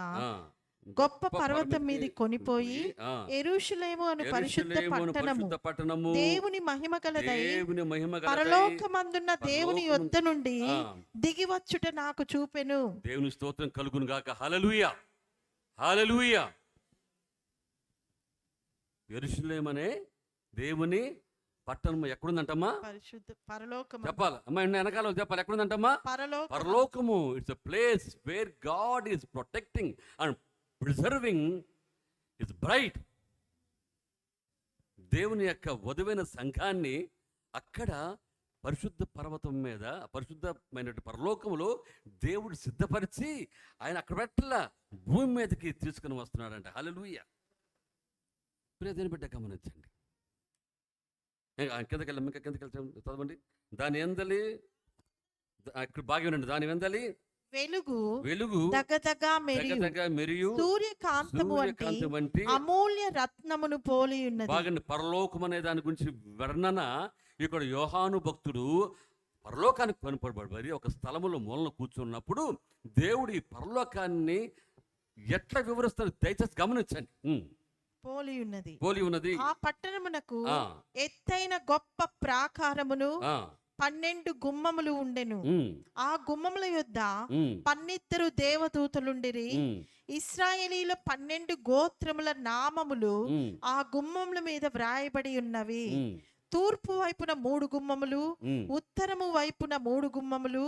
గొప్ప పర్వతం మీద కొనిపోయి యెరూషలేము అను పరిశుద్ధ పట్టణము దేవుని మహిమ గలదై పరలోకమందున్న దేవుని యొద్ద నుండి దిగి వచ్చుట నాకు చూపెను.
దేవుని స్తోత్రం కలుగును గాక. హల్లెలూయా, హల్లెలూయా. యెరూషలేము అనే దేవుని పట్టణం ఎక్కడుందంటమ్మా?
పరిశుద్ధ పరలోకం.
చెప్పాలి అమ్మా, వెనకాల చెప్పాలి, ఎక్కడుందంటమ్మా? పరలోకము. It's a place where God is protecting and preserving his braid. దేవుని యొక్క వధువైన సంఘాన్ని అక్కడ పరిశుద్ధ పర్వతం మీద, పరిశుద్ధమైన పరలోకములో దేవుడు సిద్ధపరిచి ఆయన అక్కడ పెట్టలా భూమి మీదకి తీసుకుని వస్తున్నాడంట. హల్లెలూయా. ప్రియదేని బిడ్డ గమనించండి, కిందకెళ్ళి ఇంకా కిందకెళ్ళి చదవండి. దాని ఎందలి ఇక్కడ బాగా వినండి. దాని ఎందలి వెలుగు దగదగా మెరియు సూర్యకాంతము వంటి అమూల్య రత్నమును పోలి ఉన్నది. బాగా పరలోకం అనే దాని గురించి వర్ణన ఇక్కడ యోహాను భక్తుడు పరలోకానికి కనపడబడి ఒక స్థలములో మూలన కూర్చున్నప్పుడు దేవుడు ఈ పరలోకాన్ని ఎట్లా వివరిస్తాడు దయచేసి గమనించండి.
పోలి ఉన్నది. ఆ పట్టణమునకు ఎత్తైన గొప్ప ప్రాకారమును 12 గుమ్మములు ఉండెను. ఆ గుమ్మముల యొద్ద 12 దేవదూతలుండిరి. ఇశ్రాయేలీల 12 గోత్రముల నామములు ఆ గుమ్మముల మీద వ్రాయబడి ఉన్నవి. తూర్పు వైపున 3 గుమ్మములు, ఉత్తరము వైపున 3 గుమ్మములు,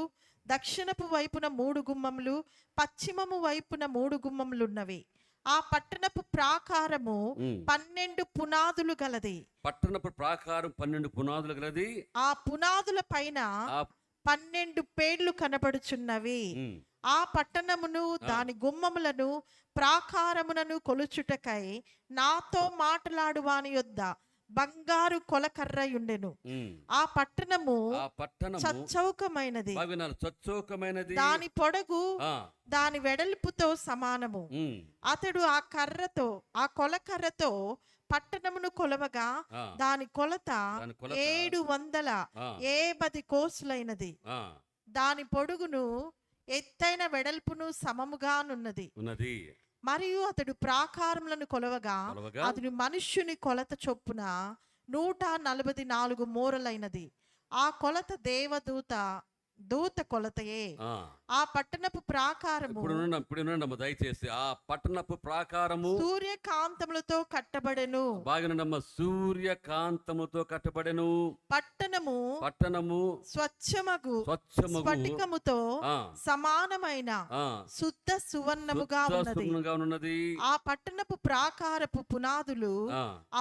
దక్షిణపు వైపున 3 గుమ్మములు, పశ్చిమము వైపున 3 గుమ్మములున్నవి. ఆ పట్టణపు ప్రాకారము 12 పునాదులు గలది.
పట్టణపు ప్రాకారం 12 పునాదులు గలది.
ఆ పునాదుల పైన 12 పేర్లు కనబడుచున్నవి. ఆ పట్టణమును దాని గుమ్మములను ప్రాకారములను కొలుచుటకై నాతో మాట్లాడు వాని యొద్ద బంగారు కొలకర్రయుండెను. ఆ పట్టణము చచ్చౌకమైనది. దాని పొడగు దాని వెడల్పుతో సమానము. అతడు ఆ కొలకర్రతో పట్టణమును కొలవగా దాని కొలత 780 కోసులైనది. దాని పొడుగును ఎత్తైన వెడల్పును సమముగానున్నది. మరియు అతడు ప్రాకారములను కొలవగా అతడు మనుష్యుని కొలత చొప్పున 144 మూరలైనది. ఆ కొలత దూత కొలతయే. ఆ పట్టణపు ప్రాకారము
దయచేసి ఆ పట్టణపు ప్రాకారము
సూర్యకాంతములతో కట్టబడెను.
బాగా సూర్యకాంతముతో కట్టబడెను. పట్టణము స్వచ్ఛమగు
స్ఫటికముతో సమానమైన శుద్ధ సువర్ణముగా ఉన్నది. ఆ పట్టణపు ప్రాకారపు పునాదులు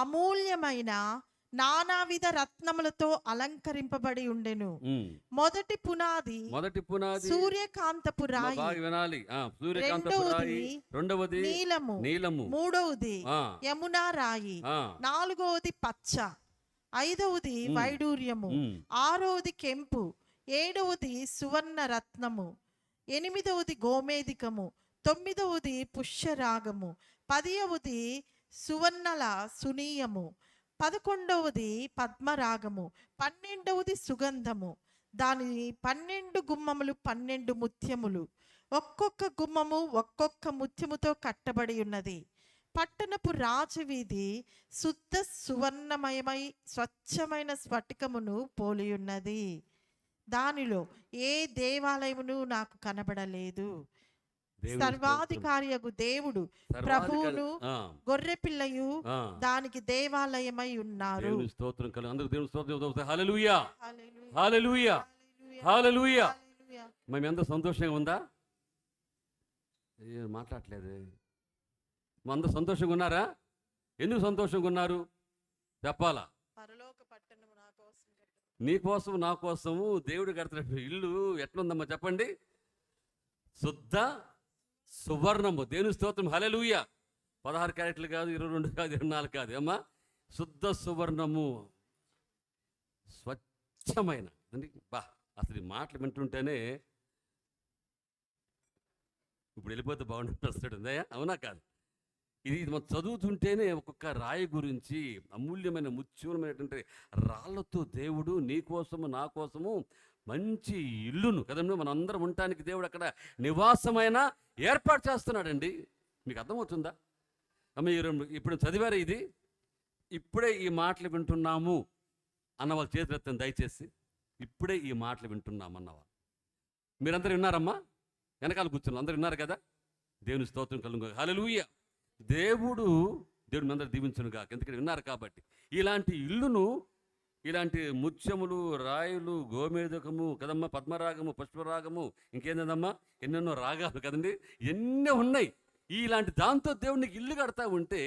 అమూల్యమైన నానావిధ రత్నములతో అలంకరింపబడి ఉండెను. మొదటి పునాది సూర్యకాంతపు రాయి, రెండవది నీలము, మూడవది యమునా రాయి, నాలుగవది పచ్చ, ఐదవది వైడూర్యము, ఆరవది కెంపు, ఏడవది సువర్ణ రత్నము, ఎనిమిదవది గోమేధికము, తొమ్మిదవది పుష్యరాగము, 10వది సువర్ణల సునీయము, 11వది పద్మరాగము, 12వది సుగంధము. దాని 12 గుమ్మములు 12 ముత్యములు, ఒక్కొక్క గుమ్మము ఒక్కొక్క ముత్యముతో కట్టబడి ఉన్నది. పట్టణపు రాజవీధి శుద్ధ సువర్ణమయమై స్వచ్ఛమైన స్ఫటికమును పోలియున్నది. దానిలో ఏ దేవాలయమును నాకు కనబడలేదు. సర్వాధికారియగు దేవుడు ప్రభువును గొర్రె పిల్లయు దానికి దేవాలయమై ఉన్నారు.
స్తోత్రం కలు అందరూ దేవుని స్తోత్రం. హల్లెలూయా హల్లెలూయా హల్లెలూయా. మేము ఎంత సంతోషంగా ఉందా? మాట్లాడలేదు. అందరూ సంతోషంగా ఉన్నారా? ఎందుకు సంతోషంగా ఉన్నారు చెప్పాలా? నీ కోసం నా కోసము దేవుడు కడుతున్న ఇల్లు ఎట్లుందమ్మా చెప్పండి? శుద్ధ సువర్ణము. దేవుని స్తోత్రం. హల్లెలూయా. 16 క్యారెట్లు కాదు, 22 కాదు, 24 కాదు అమ్మా. శుద్ధ సువర్ణము, స్వచ్ఛమైన. బా, అసలు ఈ మాటలు వింటుంటేనే ఇప్పుడు వెళ్ళిపోతే బాగుంటుంది. అవునా కాదు? ఇది మనం చదువుతుంటేనే ఒక్కొక్క రాయి గురించి, అమూల్యమైన ముత్యమైనటువంటి రాళ్లతో దేవుడు నీ కోసము నా కోసము మంచి ఇల్లును కదండి మనందరం ఉండటానికి దేవుడు అక్కడ నివాసమైన ఏర్పాటు చేస్తున్నాడండి. మీకు అర్థమవుతుందా అమ్మ? ఇప్పుడు చదివారా ఇది? ఇప్పుడే ఈ మాటలు వింటున్నాము అన్న వాళ్ళ చేతులెత్తండి దయచేసి. ఇప్పుడే ఈ మాటలు వింటున్నాము అన్నవాళ్ళు మీరందరూ విన్నారమ్మా? వెనకాల కూర్చున్నారు అందరూ విన్నారు కదా? దేవుని స్తోత్రం కలుగు. హల్లెలూయా. దేవుడు మీ అందరూ దీవించునుగా. ఎందుకంటే విన్నారు కాబట్టి. ఇలాంటి ఇల్లును, ఇలాంటి ముత్యములు, రాయులు, గోమేదకము కదమ్మా, పద్మరాగము, పుష్పరాగము, ఇంకేందమ్మా ఎన్నెన్నో రాగాలు కదండి, ఎన్నో ఉన్నాయి. ఇలాంటి దాంతో దేవుడికి ఇల్లు కడతా ఉంటే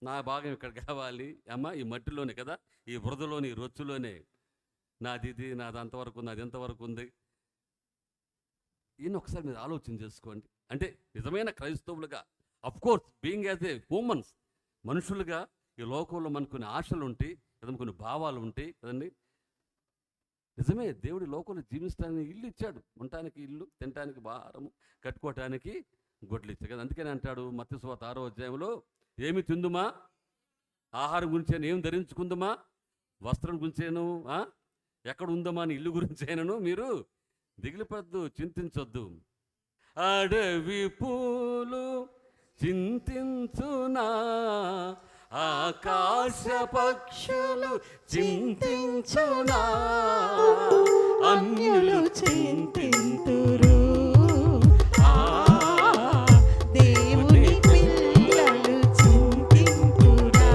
నా భాగం ఇక్కడ కావాలి అమ్మా, ఈ మట్టిలోనే కదా, ఈ బురదలోని, ఈ రొచ్చులోనే నాది అంతవరకు ఉంది, అది ఎంతవరకు ఉంది. ఈయన ఒకసారి మీరు ఆలోచన చేసుకోండి. అంటే నిజమైన క్రైస్తవులుగా, of course being as a humans, మనుషులుగా ఈ లోకంలో మనకు కొన్ని ఆశలు ఉంటాయి కదండి, కొన్ని భావాలు ఉంటాయి కదండి. నిజమే, దేవుడి లోకంలో జీవించడానికి ఇల్లు ఇచ్చాడు. ఉండటానికి ఇల్లు, తినటానికి ఆహారము, కట్టుకోవటానికి గొడ్లు ఇచ్చాడు కదా. అందుకని అంటాడు మత్తయి సువార్త 6వ అధ్యాయంలో, ఏమి తిందుమా, ఆహారం గురించేను, ఏం ధరించుకుందుమా, వస్త్రం గురించేను, ఎక్కడ ఉందమా అని ఇల్లు గురించేనను మీరు దిగులుపద్దు, చింతించొద్దు. అడవి పూలు చింతించునా, ఆకాశ పక్షులు చింతించునా,
అన్యులు చింతింతురు, దేవుని పిల్లలు చింతింతురా,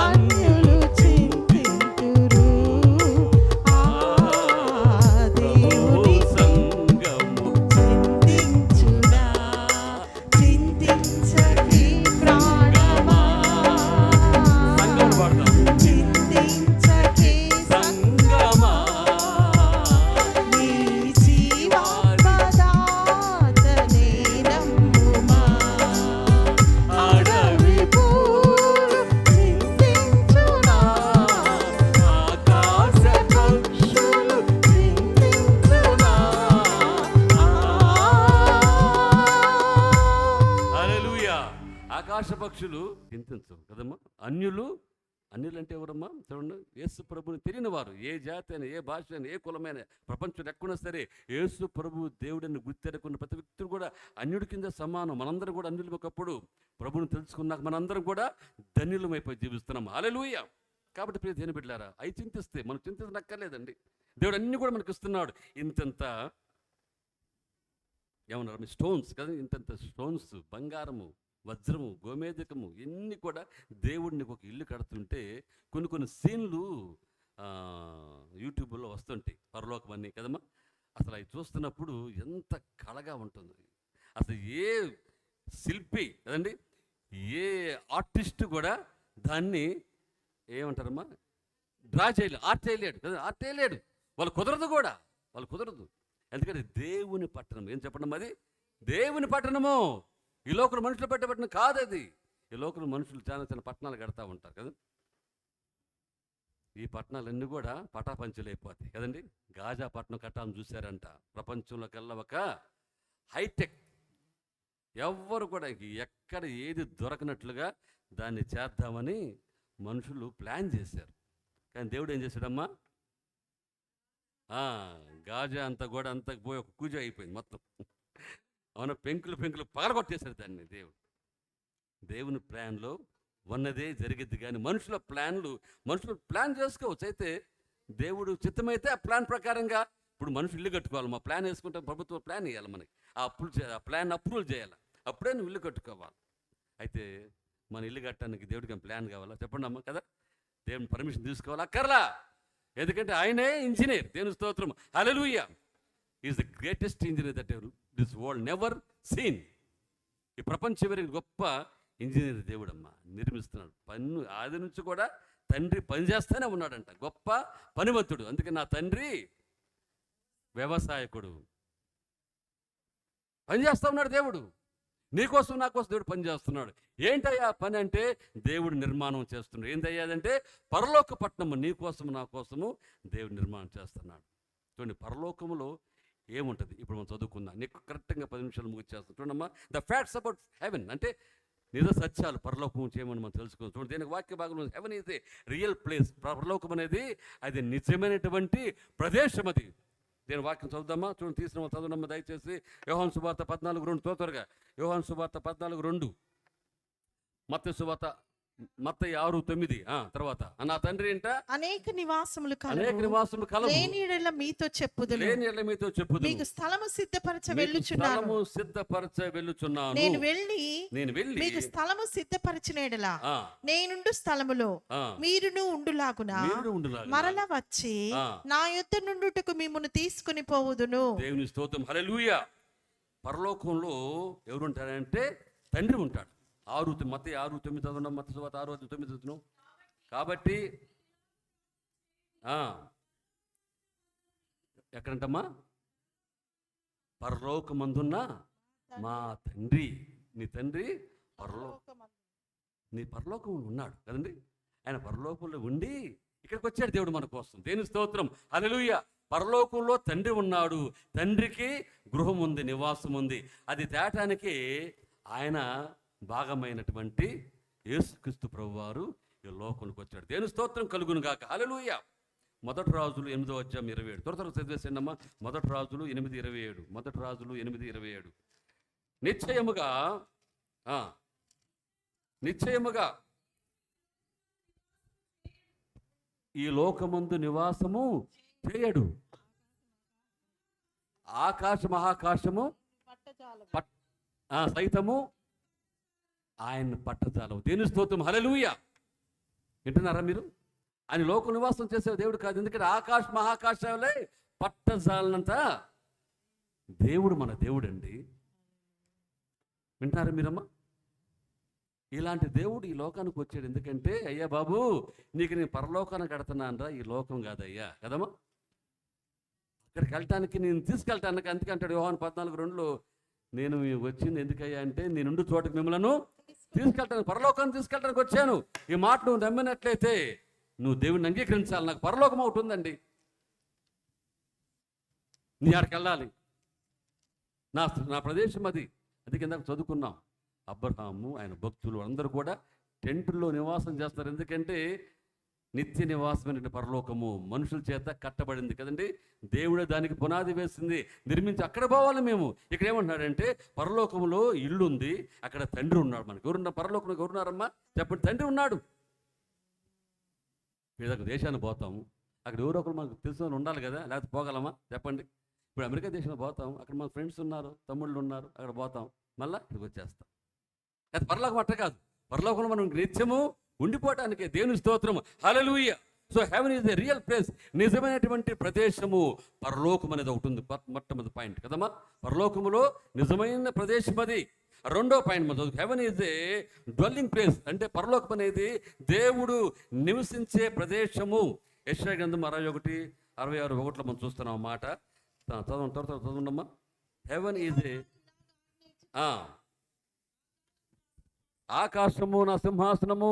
అన్యులు చింతింతురు, దేవుని
సంగము
చింతించునా, చింతించకి ప్రాణమా,
సంగము పాడతాం.
చింతించకి
సంగమా
నీ జీవాత్మదాతనే నమ్ముమా, అడవి పూలు చింతించునా,
ఆకాశ
పక్షులు చింతించునా.
హల్లెలూయా. ఆకాశ పక్షులు చింతించవు కదమ్మా. అన్యులు అంటే ఎవరమ్మా? చూడండి, యేసు ప్రభుని తెలియని వారు, ఏ జాతి అయినా, ఏ భాష అయినా, ఏ కులమైన, ప్రపంచంలో ఎక్కడున్నా సరే యేసు ప్రభు దేవుడిని గుర్తెరకున్న ప్రతి వ్యక్తులు కూడా అన్యుడి కింద సమానం. మనందరం కూడా అన్యులు. ఒకప్పుడు ప్రభుని తెలుసుకున్నాక మనందరం కూడా ధన్యులమైపోయి జీవిస్తున్నాం. హల్లెలూయా. కాబట్టి ప్రియ దేని బిడ్డలారా, అవి చింతిస్తే మనం చింతించనక్కర్లేదండి. దేవుడు అన్ని కూడా మనకి ఇస్తున్నాడు. ఇంతంత ఏమన్నారు మీ స్టోన్స్ కదా, ఇంతంత స్టోన్స్, బంగారము, వజ్రము, గోమేదకము, ఇన్ని కూడా దేవుడిని ఒక ఇల్లు కడుతుంటే కొన్ని సీన్లు యూట్యూబ్లో వస్తుంటాయి, పరలోకం అన్నీ కదమ్మా. అసలు అవి చూస్తున్నప్పుడు ఎంత కళగా ఉంటుంది. అసలు ఏ శిల్పి కదండి, ఏ ఆర్టిస్ట్ కూడా దాన్ని ఏమంటారమ్మా డ్రా చేయలేడు, ఆర్ట్ చేయలేడు కదా, ఆర్ట్ చేయలేడు. వాళ్ళు కుదరదు కూడా, వాళ్ళు కుదరదు. ఎందుకంటే దేవుని పట్టణం. ఏం చెప్పడం? అది దేవుని పట్టణము. ఈ లోకల్ మనుషులు పెట్టబట్టిన కాదు అది. ఈ లోకల్ మనుషులు చాలా చిన్న పట్టణాలు కడతా ఉంటారు కదా. ఈ పట్టణాలన్నీ కూడా పటాపంచలైపోతాయి కదండి. గాజా పట్టణం కట్టాలని చూశారంట. ప్రపంచంలో కల్లా ఒక హైటెక్. ఎవ్వరు కూడా ఎక్కడ ఏది దొరకనట్లుగా దాన్ని చేద్దామని మనుషులు ప్లాన్ చేశారు. కానీ దేవుడు ఏం చేశాడమ్మా? గాజా అంతా కూడా అంతా పోయి ఒక కూజ అయిపోయింది మొత్తం. అవును, పెంకులు పగలగొట్టేశారు దాన్ని. దేవుని ప్లాన్లో ఉన్నదే జరిగిద్ది. కానీ మనుషులు ప్లాన్ చేసుకోవచ్చు. అయితే దేవుడు చిత్తమైతే ఆ ప్లాన్ ప్రకారంగా, ఇప్పుడు మనుషులు ఇల్లు కట్టుకోవాలి, మా ప్లాన్ వేసుకుంటే ప్రభుత్వం ప్లాన్ వేయాలి మనకి, ఆ ప్లాన్ అప్రూవల్ చేయాలి, అప్పుడే నువ్వు ఇల్లు కట్టుకోవాలి. అయితే మన ఇల్లు కట్టడానికి దేవుడికి ప్లాన్ కావాలా? చెప్పండి అమ్మ కదా. దేవుని పర్మిషన్ తీసుకోవాలా? అక్కర్లా. ఎందుకంటే ఆయనే ఇంజనీర్. దేవుని స్తోత్రం, హల్లెలూయా. Is the greatest engineer that this world never seen. ఈ ప్రపంచం వరకు గొప్ప ఇంజనీర్ దేవుడమ్మ. నిర్మిస్తున్నాడు పన్ను. ఆది నుంచి కూడా తండ్రి పని చేస్తూనే ఉన్నాడంట. గొప్ప పనివంతుడు. అందుకే నా తండ్రి వ్యవసాయకుడు. పని చేస్తూ ఉన్నాడు దేవుడు. నీకోసం నా కోసం దేవుడు పని చేస్తున్నాడు. ఏంటయ్యా పని అంటే దేవుడు నిర్మాణం చేస్తున్నాడు. ఏంటయ్యాదంటే పరలోక పట్టణము నీ కోసము నా కోసము దేవుడు నిర్మాణం చేస్తున్నాడు. చూడండి, పరలోకములో ఏముంటుంది ఇప్పుడు మనం చదువుకుందాం. నీకు కరెక్ట్గా 10 నిమిషాలు ముగిచ్చేస్తాం. చూడమ్మా, ద ఫ్యాక్ట్స్ అబౌట్ హెవెన్ అంటే నిజ సత్యాలు పరలోకం చేయమని మనం తెలుసుకోవాలి. చూడండి, దీనికి వాక్య భాగంలో heaven is a real place. పరలోకం అనేది అది నిజమైనటువంటి ప్రదేశం. అది దీని వాక్యం చదువుదామా? చూడండి, తీసిన వాళ్ళు చదువునమ్మా దయచేసి. యోహాను సువార్త 14:2 త్వరగా. యోహాను సువార్త 14:2, మత్తయి సువార్త మత్తయి 6:9. తర్వాత నా తండ్రి ఇంట
అనేక నివాసములు
కలవు,
లేని యెడల మీతో చెప్పుదును, మీకు స్థలము సిద్ధపరచ వెళ్ళుచున్నాను. నేను వెళ్ళి మీకు స్థలము సిద్ధపరచిన యెడల నేనుండు స్థలములో మీరును ఉండులాగున మరల వచ్చి నా యొద్ద నుండుటకు మిమ్మును తీసుకుని పోవుదును.
దేవుని స్తోత్రం, హల్లెలూయా. పరలోకంలో ఎవరు ఉంటారంటే తండ్రి ఉంటాడు. మత్తయి 6:9 చదువున్నాం. మత్తయి సువార్త 6:9 చదువుతున్నాం. కాబట్టి ఎక్కడంటమ్మా? పరలోకమందున్న మా తండ్రి. నీ తండ్రి నీ పరలోకంలో ఉన్నాడు కదండి. ఆయన పరలోకంలో ఉండి ఇక్కడికి వచ్చాడు దేవుడు మన కోసం. దేవుని స్తోత్రం, హల్లెలూయా. పరలోకంలో తండ్రి ఉన్నాడు. తండ్రికి గృహం ఉంది, నివాసం ఉంది. అది తేటానికి ఆయన భాగమైనటువంటి యేసుక్రీస్తు ప్రభువారు ఈ లోకానికి వచ్చాడు. దేవుని స్తోత్రం కలుగును గాక, హల్లెలూయా. 1 రాజులు 8:27. త్వరగా చదివేసేయండి అమ్మా. 1 రాజులు 8:27. 1 రాజులు 8:27. నిశ్చయముగా ఈ లోకమందు నివాసము చేయడు. ఆకాశ మహాకాశము సైతము ఆయన పట్టజాలవు. దేని స్తోత్రం, హల్లెలూయా. వింటున్నారా మీరు? ఆయన లోక నివాసం చేసే దేవుడు కాదు. ఎందుకంటే ఆకాశ మహాకాశాలే పట్టజాలనంత దేవుడు మన దేవుడు అండి. వింటున్నారా మీరమ్మా? ఇలాంటి దేవుడు ఈ లోకానికి వచ్చాడు. ఎందుకంటే అయ్యా బాబు, నీకు నేను పరలోకాన్ని కడుతున్నానరా, ఈ లోకం కాదయ్యా కదమ్మా. అక్కడికి వెళ్ళటానికి నేను తీసుకెళ్ళటానికి. అందుకంటాడు యోహాను 14:2లో, నేను వచ్చింది ఎందుకయ్యా అంటే నేనుండు చోటకి మిమ్మల్ని తీసుకెళ్ళటానికి, పరలోకాన్ని తీసుకెళ్ళడానికి వచ్చాను. ఈ మాట నువ్వు నమ్మినట్లయితే నువ్వు దేవుడిని అంగీకరించాలి. నాకు పరలోకం ఒకటి ఉందండి, నీ ఆడికి వెళ్ళాలి. నా ప్రదేశం అది. అది కింద చదువుకున్నాం. అబ్రహాము, ఆయన భక్తులు అందరూ కూడా టెంటుల్లో నివాసం చేస్తారు. ఎందుకంటే నిత్య నివాసమైన పరలోకము మనుషుల చేత కట్టబడింది కదండి. దేవుడే దానికి పునాది వేసింది, నిర్మించి అక్కడ పోవాలి మేము. ఇక్కడ ఏమంటున్నాడంటే పరలోకములో ఇల్లు ఉంది, అక్కడ తండ్రి ఉన్నాడు. మనకి ఎవరున్నా పరలోకంలో ఎవరున్నారమ్మా చెప్పండి? తండ్రి ఉన్నాడు. ఏదో దేశాన్ని పోతాము, అక్కడ ఎవరో ఒకరు మనకు తెలిసిన ఉండాలి కదా, లేకపోతే పోగలమా చెప్పండి? ఇప్పుడు అమెరికా దేశంలో పోతాం, అక్కడ మన ఫ్రెండ్స్ ఉన్నారు, తమ్ముళ్ళు ఉన్నారు, అక్కడ పోతాం, మళ్ళీ ఇక్కడికి వచ్చేస్తాం. అది పరలోకం అట్ట కాదు. పరలోకంలో మనం నిత్యము ఉండిపోవటానికి. దేవుని స్తోత్రము, హల్లెలూయా. So heaven is a real place. నిజమైనటువంటి ప్రదేశము పరలోకం అనేది ఒకటి ఉంది. మొట్టమొదటి పాయింట్ కదమ్మా. పరలోకములో నిజమైన ప్రదేశం అది. రెండో పాయింట్ మనం చదువు. Heaven is a dwelling place. అంటే పరలోకం అనేది దేవుడు నివసించే ప్రదేశము. యెషయా గ్రంథం 61:66 మనం చూస్తున్నాం మాట. చదవండమ్మా. హెవెన్ ఈజ్ ఏ ఆకాశము నా సింహాసనము.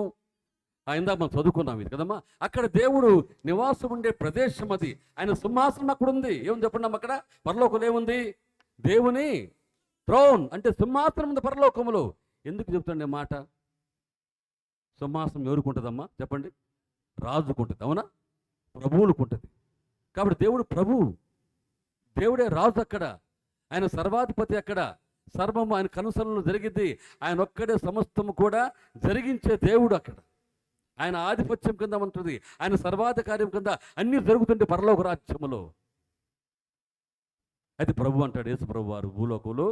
ఇందాక మనం చదువుకున్నాం ఇది కదమ్మా. అక్కడ దేవుడు నివాసం ఉండే ప్రదేశం అది. ఆయన సింహాసనం అక్కడ ఉంది. ఏమని చెప్పండి అక్కడ పరలోకంలో ఏముంది? దేవుని థ్రోన్ అంటే సింహాసనం ఉంది పరలోకములో. ఎందుకు చెప్తాండి మాట? సింహాసనం ఎవరికి ఉంటుందమ్మా చెప్పండి? రాజుకు ఉంటుంది, అవునా? ప్రభువులకు ఉంటుంది. కాబట్టి దేవుడు ప్రభువు, దేవుడే రాజు అక్కడ, ఆయన సర్వాధిపతి అక్కడ, సర్వము ఆయన కనుసరణలో జరిగింది, ఆయన ఒక్కడే సమస్తము కూడా జరిగించే దేవుడు అక్కడ. ఆయన ఆధిపత్యం కింద ఉంటుంది, ఆయన సర్వాధికార్యం కింద అన్నీ జరుగుతుంటే పరలోక రాజ్యములో. అయితే ప్రభు అంటాడు, యేసు ప్రభు వారు భూలోకంలో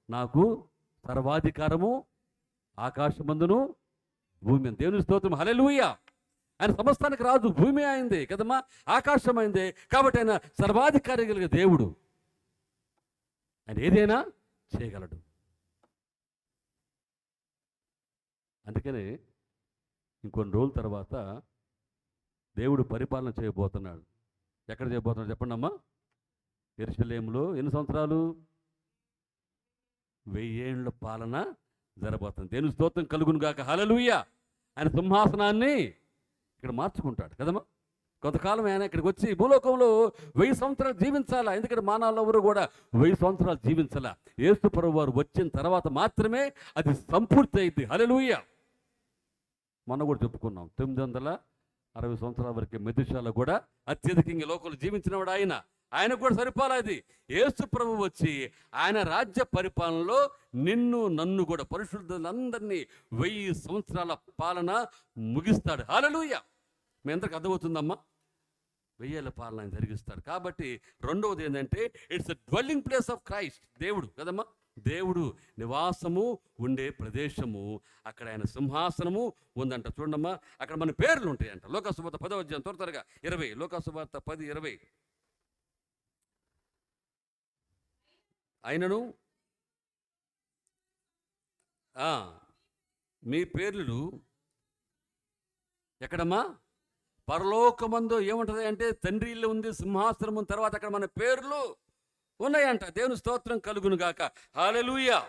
నాకు సర్వాధికారము ఆకాశమందును భూమి మీద. దేవుని స్తోత్రం, హల్లెలూయా. ఆయన సమస్తానికి రాజు, భూమి అయింది కదమ్మా, ఆకాశం అయింది. కాబట్టి ఆయన సర్వాధికారి కలిగే దేవుడు, ఆయన ఏదైనా చేయగలడు. అందుకని ఇంకొన్ని రోజుల తర్వాత దేవుడు పరిపాలన చేయబోతున్నాడు. ఎక్కడ చేయబోతున్నాడు చెప్పండి అమ్మా? యెరూషలేములో. ఎన్ని సంవత్సరాలు? 1000 ఏళ్ళ పాలన జరబోతుంది. దేవుని స్తోత్రం కలుగును గాక, హల్లెలూయా. ఆయన సింహాసనాన్ని ఇక్కడ మార్చుకుంటాడు కదమ్మా. కొంతకాలం ఆయన ఇక్కడికి వచ్చి భూలోకంలో 1000 సంవత్సరాలు జీవించాలా. ఎందుకంటే మానవులు ఎవరు కూడా 1000 సంవత్సరాలు జీవించాలా. యేసు ప్రభువు వారు వచ్చిన తర్వాత మాత్రమే అది సంపూర్తి అయింది. హల్లెలూయా. మనం కూడా చెప్పుకున్నాం, 960 సంవత్సరాల వరకే మెతుషాల కూడా అత్యధికంగా లోకంలో జీవించినవాడు ఆయన. ఆయనకు కూడా సరిపోలేదు. యేసు ప్రభు వచ్చి ఆయన రాజ్య పరిపాలనలో నిన్ను నన్ను కూడా పరిశుద్ధులందరినీ 1000 సంవత్సరాల పాలన ముగిస్తాడు. హల్లెలూయా. మీ అందరికి అర్థమవుతుందమ్మా? 1000 ఏళ్ళ పాలన ఆయన జరిగిస్తాడు. కాబట్టి రెండవది ఏంటంటే it's a dwelling place of Christ. దేవుడు కదమ్మా, దేవుడు నివాసము ఉండే ప్రదేశము, అక్కడ ఆయన సింహాసనము ఉందంట. చూడమ్మా, అక్కడ మన పేర్లు ఉంటాయంట. లోకాసువార్త 10వ అధ్యాయం త్వరగా 20. లోకాసువార్త 10:20. అయినను మీ పేర్లు ఎక్కడమ్మా? పరలోకమందు ఏముంటుంది అంటే తండ్రి ఇల్లు ఉంది, సింహాసనం తర్వాత అక్కడ మన పేర్లు ఉన్నాయంట. దేవుని స్తోత్రం కలుగును గాక, హల్లెలూయా.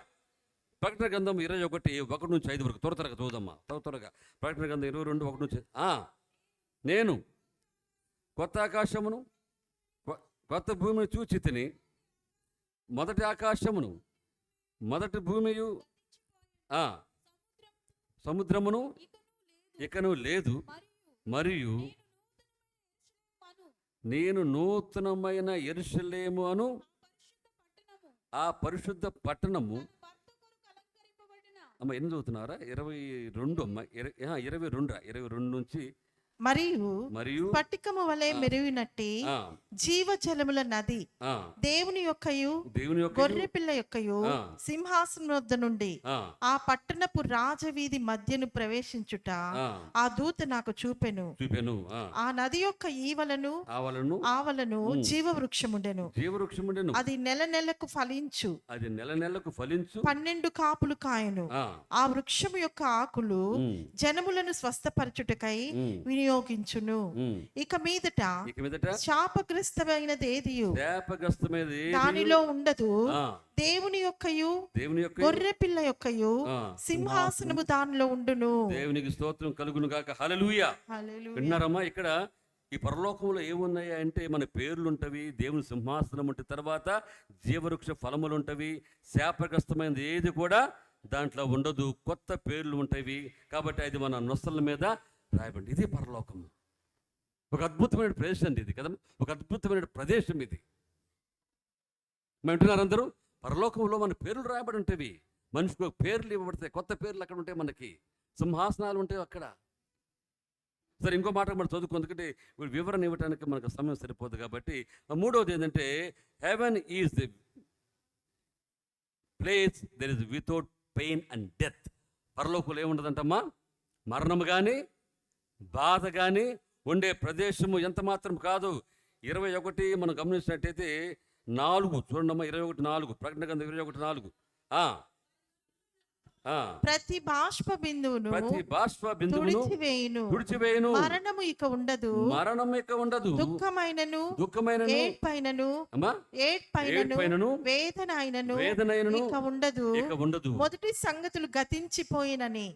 ప్రకటన గ్రంథం 21:1-5 వరకు త్వరగా చూద్దామా, త్వరగా. ప్రకటన గ్రంథం 22:1. నేను కొత్త ఆకాశమును కొత్త భూమిని చూచి తిని, మొదటి ఆకాశమును మొదటి భూమియు సముద్రమును ఇకను లేదు, మరియు నేను నూతనమైన యెరూషలేము అను ఆ పరిశుద్ధ పట్టణము. అమ్మ ఎన్ని చదువుతున్నారా? 22 అమ్మ, 22 నుంచి. మరియు
స్ఫటికము వలె మెరుగినట్టి జీవజలముల నది దేవుని యొక్కయు గొర్రె పిల్ల యొక్కయు సింహాసనం వద్ద నుండి ఆ పట్టణపు రాజవీధి మధ్యను ప్రవేశించుట ఆ దూత నాకు చూపెను. ఆ నది యొక్క ఈవలను ఆవలను జీవవృక్షముండెను. అది నెల నెలకు ఫలించు 12 కాపులు కాయను. ఆ వృక్షము యొక్క ఆకులు జనములను స్వస్థపరచుటకై వినియోగించును. ఇక మీదట శాపగ్రస్తమైనదేదియు దానిలో ఉండదు. దేవుని యొక్కయు గొర్రె పిల్ల యొక్కయు సింహాసనము దానిలో ఉండును.
దేవునికి స్తోత్రం కలుగును గాక, హల్లెలూయా. విన్నారమ్మా? ఇక్కడ ఈ పరలోకంలో ఏమున్నాయి అంటే మన పేర్లు ఉంటవి, దేవుని సింహాసనం ఉంటే తర్వాత జీవవృక్ష ఫలములు ఉంటవి, శాపగ్రస్తమైనది ఏది కూడా దాంట్లో ఉండదు, కొత్త పేర్లు ఉంటాయి. కాబట్టి అది మన నొసల మీద రాయబండి. ఇది పరలోకం. ఒక అద్భుతమైన ప్రదేశం ఇది కదా, ఒక అద్భుతమైన ప్రదేశం ఇది. మేము వింటున్నారు అందరూ? పరలోకంలో మన పేర్లు రాయబడి ఉంటాయి, మనిషికి పేర్లు ఇవ్వబడతాయి, కొత్త పేర్లు అక్కడ ఉంటాయి, మనకి సింహాసనాలు ఉంటాయి అక్కడ. సరే, ఇంకో మాట మనం చదువుకో, ఎందుకంటే వివరణ ఇవ్వడానికి మనకు సమయం సరిపోదు కాబట్టి. మూడవది ఏంటంటే heaven is the place there is without pain and death. పరలోకంలో ఏముండదంటమ్మా? మరణము కానీ బాధ కానీ ఉండే ప్రదేశము ఎంత మాత్రం కాదు. 21 మనం గమనించినట్టయితే 4 చూడండమ్మా, 21:4. ప్రకటన గ్రంథం 21:4.
ప్రతి బాష్ప బిందువును
తుడిచివేయును.
మరణము ఇక ఉండదు. దుఃఖమైనను ఏడ్పైనను వేదనైనను ఇక ఉండదు. మొదటి సంగతులు గతించిపోయినని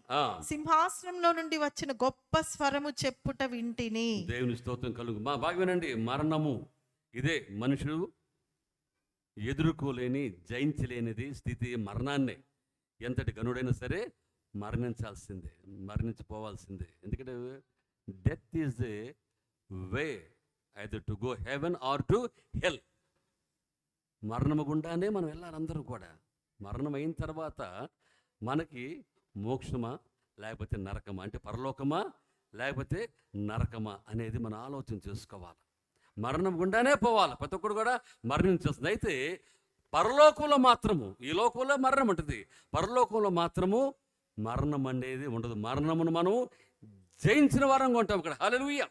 సింహాసనంలో నుండి వచ్చిన గొప్ప స్వరము చెప్పుట వింటిని.
దేవుని స్తోత్రం కలుగు. మా బాగా వినండి. మరణము ఇదే మనుషులు ఎదుర్కోలేని, జయించలేనిది స్థితి మరణాన్నే. ఎంతటి గనుడైనా సరే మరణించాల్సిందే, మరణించిపోవాల్సిందే. ఎందుకంటే death is the way either to go heaven or to hell. మరణము గుండానే మనం వెళ్ళాలి అందరూ కూడా. మరణం అయిన తర్వాత మనకి మోక్షమా లేకపోతే నరకమా, అంటే పరలోకమా లేకపోతే నరకమా అనేది మనం ఆలోచన చేసుకోవాలి. మరణం గుండానే పోవాలి, ప్రతి ఒక్కరు కూడా మరణించాల్సింది. అయితే పరలోకంలో మాత్రము, ఈ లోకంలో మరణం ఉంటుంది, పరలోకంలో మాత్రము మరణం అనేది ఉండదు. మరణమును మనం జయించిన వారంగా ఉంటాం ఇక్కడ. హల్లెలూయా.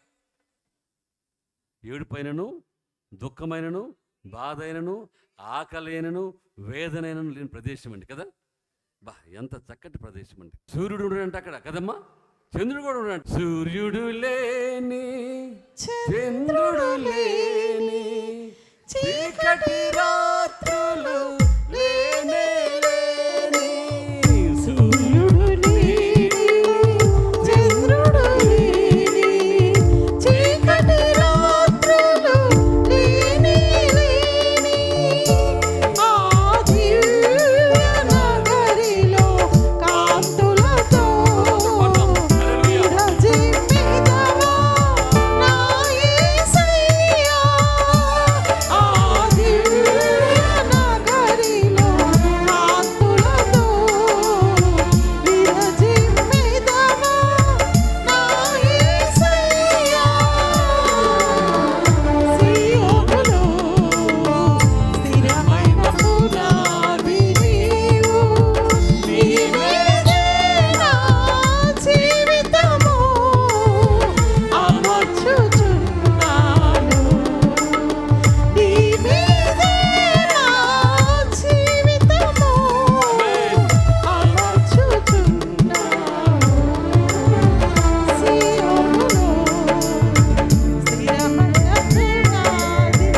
ఏడుపైనను, దుఃఖమైనను, బాధ అయినను, ఆకలి అయినను, వేదనైనను లేని ప్రదేశం అండి కదా. బా, ఎంత చక్కటి ప్రదేశం అండి. సూర్యుడు ఉండడంటే అక్కడ కదమ్మా, చంద్రుడు కూడా ఉన్నాడు. సూర్యుడు లేని, చంద్రుడు లేని, చీకటి రాత్రులు లేనే లేని, సూర్యుడు లేని, చంద్రుడు లేని, చీకటి రాత్రులు లేనే లేని, ఆ దివ్య నగరిలో కాంతులతో విరజిమ్మెదవా నా యేసయ్యా. ఆ దివ్య నగరిలో కాంతులతో విరజిమ్మెదవా నా యేసయ్యా. సియోనులో స్థిరమైన పునాది నీవు, నీవే నా జీవితము అమర్చుచున్నాను, నీ మీదే నా జీవితము అమర్చుచున్నాను. సియోనులో స్థిరమైన పునాది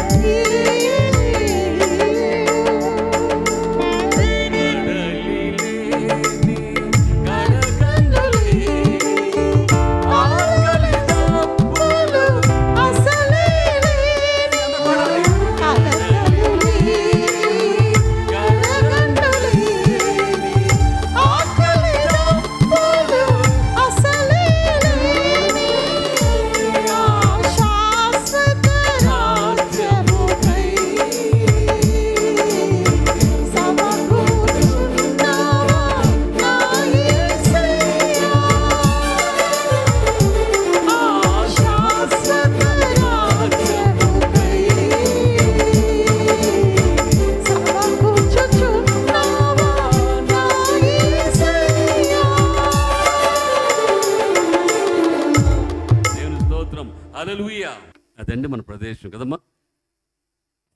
దేవుని స్తోత్రం. హల్లెలూయా. అదండి మన ప్రదేశం కదమ్మా.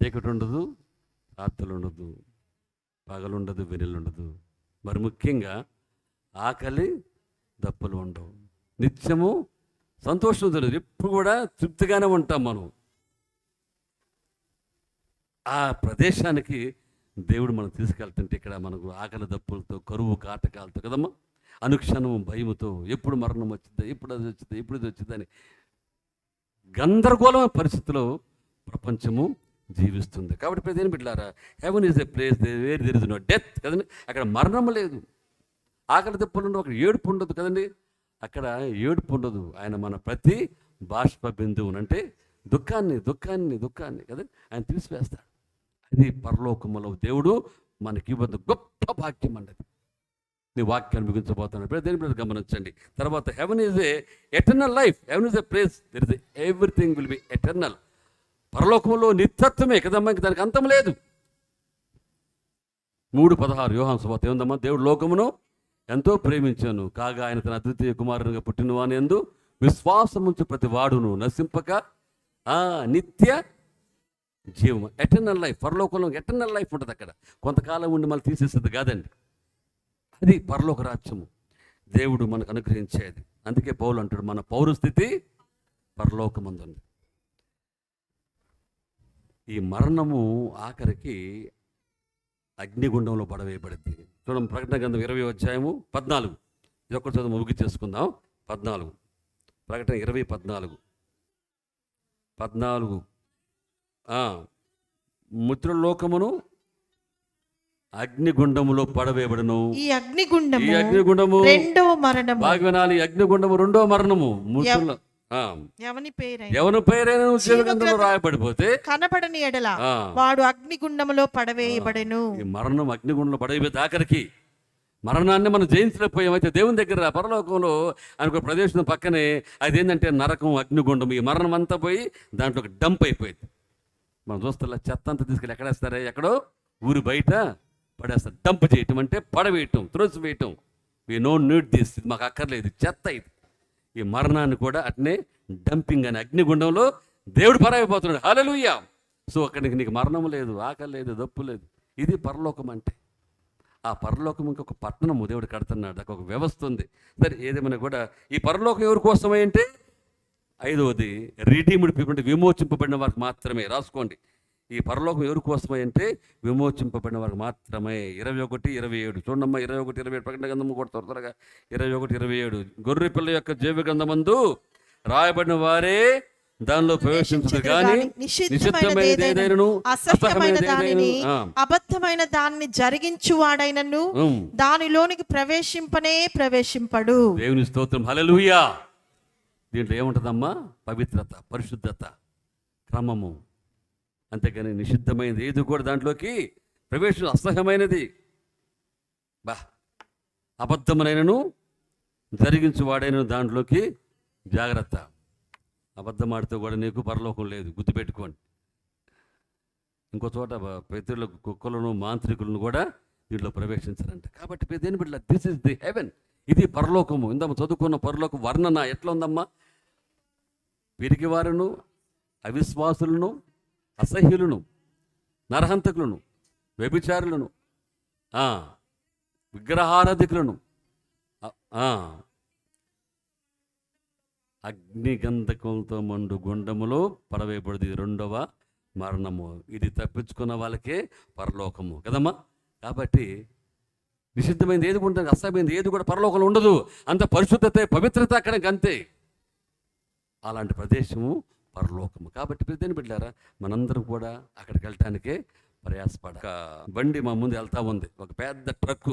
చీకటి ఉండదు, రాత్రులు ఉండదు, పగలుండదు, వెన్నెలుండదు. మరి ముఖ్యంగా ఆకలి దప్పులు ఉండవు, నిత్యము సంతోషం తెలియదు, ఎప్పుడు కూడా తృప్తిగానే ఉంటాం మనం. ఆ ప్రదేశానికి దేవుడు మనం తీసుకెళ్తుంటే ఇక్కడ మనకు ఆకలి దప్పులతో, కరువు కాటకాలతో కదమ్మా, అనుక్షణం భయముతో, ఎప్పుడు మరణం వచ్చిందా, ఎప్పుడు అది వచ్చిందా, ఎప్పుడు ఇది వచ్చిందని గందరగోళమైన పరిస్థితిలో ప్రపంచము జీవిస్తుంది. కాబట్టి ప్రతి బిడ్డలారా, heaven is a place where there is no death కదండి. అక్కడ మరణం లేదు, ఆకలి దప్పులు ఉండవు, అక్కడ ఏడుపు ఉండదు కదండి. అక్కడ ఏడుపు ఉండదు. ఆయన మన ప్రతి బాష్ప బిందువును, అంటే దుఃఖాన్ని దుఃఖాన్ని దుఃఖాన్ని కదా ఆయన తీసివేస్తాడు. అది పరలోకములో దేవుడు మనకి ఇవ్వదు గొప్ప భాగ్యం అన్నది. నీ వాక్యాన్ని ముగించబోతున్నాడు. దేని మీద గమనించండి. తర్వాత heaven is a eternal life. Haven is a place there is everything will be eternal. పరలోకంలో నిత్యత్వమే కదమ్మా, ఇంక దానికి అంతం లేదు. 3:16 యోహాను సువార్త ఏముందమ్మా? దేవుడు లోకమును ఎంతో ప్రేమించాను, కాగా ఆయన తన అద్వితీయ కుమారునిగా పుట్టినవాని యందు విశ్వాసముంచు ప్రతి వాడును నశింపక నిత్య జీవం, ఎటర్నల్ లైఫ్. పరలోకంలో ఎటర్నల్ లైఫ్ ఉంటుంది. అక్కడ కొంతకాలం ఉండి మళ్ళీ తీసేస్తుంది కాదండి. అది పరలోక రాజ్యము, దేవుడు మనకు అనుగ్రహించేది. అందుకే పౌలు అంటాడు, మన పౌరస్థితి పరలోకమందుంది. ఈ మరణము ఆఖరికి అగ్నిగుండంలో పడవేయబడింది. చూడండి, ప్రకటన గ్రంథం 20:14. ఇది ఒక్కటి చదువు ముగి చేసుకుందాం. 14 ప్రకటన 20:14. ముద్రలోకమును అగ్నిగుండములో పడవేయబడును.
ఈ అగ్నిగుండము
ఈ అగ్నిగుండము
రెండవ మరణము.
బాగా వినాలి. ఈ అగ్నిగుండము రెండో మరణము. మూర్తుల
ఎవని
పేరైన జీవగ్రంథంలో రాయబడిపోతే
కనబడని ఎడల వాడు అగ్నిగుండములో పడవేయబడెను.
ఈ మరణం అగ్నిగుండంలో పడవేయబోతే ఆఖరికి మరణాన్ని మనం జయించలేకపోయాం. అయితే దేవుని దగ్గర పరలోకంలో అనుకో ప్రదేశం పక్కనే అదేంటంటే నరకం, అగ్నిగుండం. ఈ మరణం అంతా పోయి దాంట్లో ఒక డంప్ అయిపోయింది. మనం చూస్తున్నా చెత్త అంతా తీసుకెళ్ళి ఎక్కడేస్తారే, ఎక్కడో ఊరి బయట పడేస్తారు. డంప్ చేయటం అంటే పడవేయటం, త్రోసివేయటం. వి నో నీడ్ దిస్, ఇది మాకు అక్కర్లేదు, చెత్త ఇది. ఈ మరణాన్ని కూడా అట్నే డంపింగ్ అని అగ్నిగుండంలో దేవుడు పరాయిపోతున్నాడు. హల్లెలూయా. సో అక్కడికి నీకు మరణం లేదు, ఆకలి లేదు, దప్పు లేదు. ఇది పరలోకం అంటే. ఆ పరలోకం ఇంకొక పట్టణము దేవుడు కడుతున్నాడు, అక్కడ ఒక వ్యవస్థ ఉంది. సరే ఏదేమైనా కూడా ఈ పరలోకం ఎవరి కోసమే అంటే 5వది రిడీమ్డ్ పీపుల్, అంటే విమోచింపబడిన వారికి మాత్రమే. రాసుకోండి, ఈ పరలోకం ఎవరి కోసమే అంటే విమోచింపబడిన వారికి మాత్రమే. 21:27 చూడమ్మా. 21:27 ప్రకటన గ్రంథము కూడా త్వరగా 21:27 గొర్రె పిల్ల యొక్క జీవ గ్రంథమందు రాయబడిన వారే దానిలో ప్రవేశించదు కానీ నిషిద్ధమైనది ఏదైనను
అసహ్యమైన దానిని అబద్ధమైన దాన్ని జరిగించువాడైనను దానిలోనికి ప్రవేశింపడు.
దేవుని స్తోత్రం. హల్లెలూయా. దీంట్లో ఏముంటుందమ్మా? పవిత్రత, పరిశుద్ధత, క్రమము. అంతేగాని నిషిద్ధమైనది ఏది కూడా దాంట్లోకి ప్రవేశం. అసహ్యమైనది అబద్ధమునైనను జరిగించువాడైనను దాంట్లోకి జాగ్రత్త. అబద్ధం ఆడితే కూడా నీకు పరలోకం లేదు, గుర్తుపెట్టుకోండి. ఇంకో చోట పితరులకు, కుక్కలను, మాంత్రికులను కూడా దీంట్లో ప్రవేశించారంట. కాబట్టి దేని బిడ్డ, దిస్ ఇస్ ది హెవెన్, ఇది పరలోకము. ఇందాక చదువుకున్న పరలోక వర్ణన ఎట్లా ఉందమ్మా? పిరికివారును, అవిశ్వాసులను, అసహ్యులను, నరహంతకులను, వ్యభిచారులను, విగ్రహారాధికులను, అగ్నిగంధకంతో మండు గుండములో పడవేయబడింది రెండవ మరణము. ఇది తప్పించుకున్న వాళ్ళకే పరలోకము కదమ్మా. కాబట్టి నిషిద్ధమైనది ఏది ఉంటుంది, అసహ్యమైనది ఏది కూడా పరలోకంలో ఉండదు. అంత పరిశుద్ధత, పవిత్రత అక్కడికి అంతే. అలాంటి ప్రదేశము పరలోకము. కాబట్టి దేని బిడ్డారా, మనందరం కూడా అక్కడికి వెళ్ళటానికే ప్రయాసపడ. బండి మా ముందు వెళ్తా ఉంది, ఒక పెద్ద ట్రక్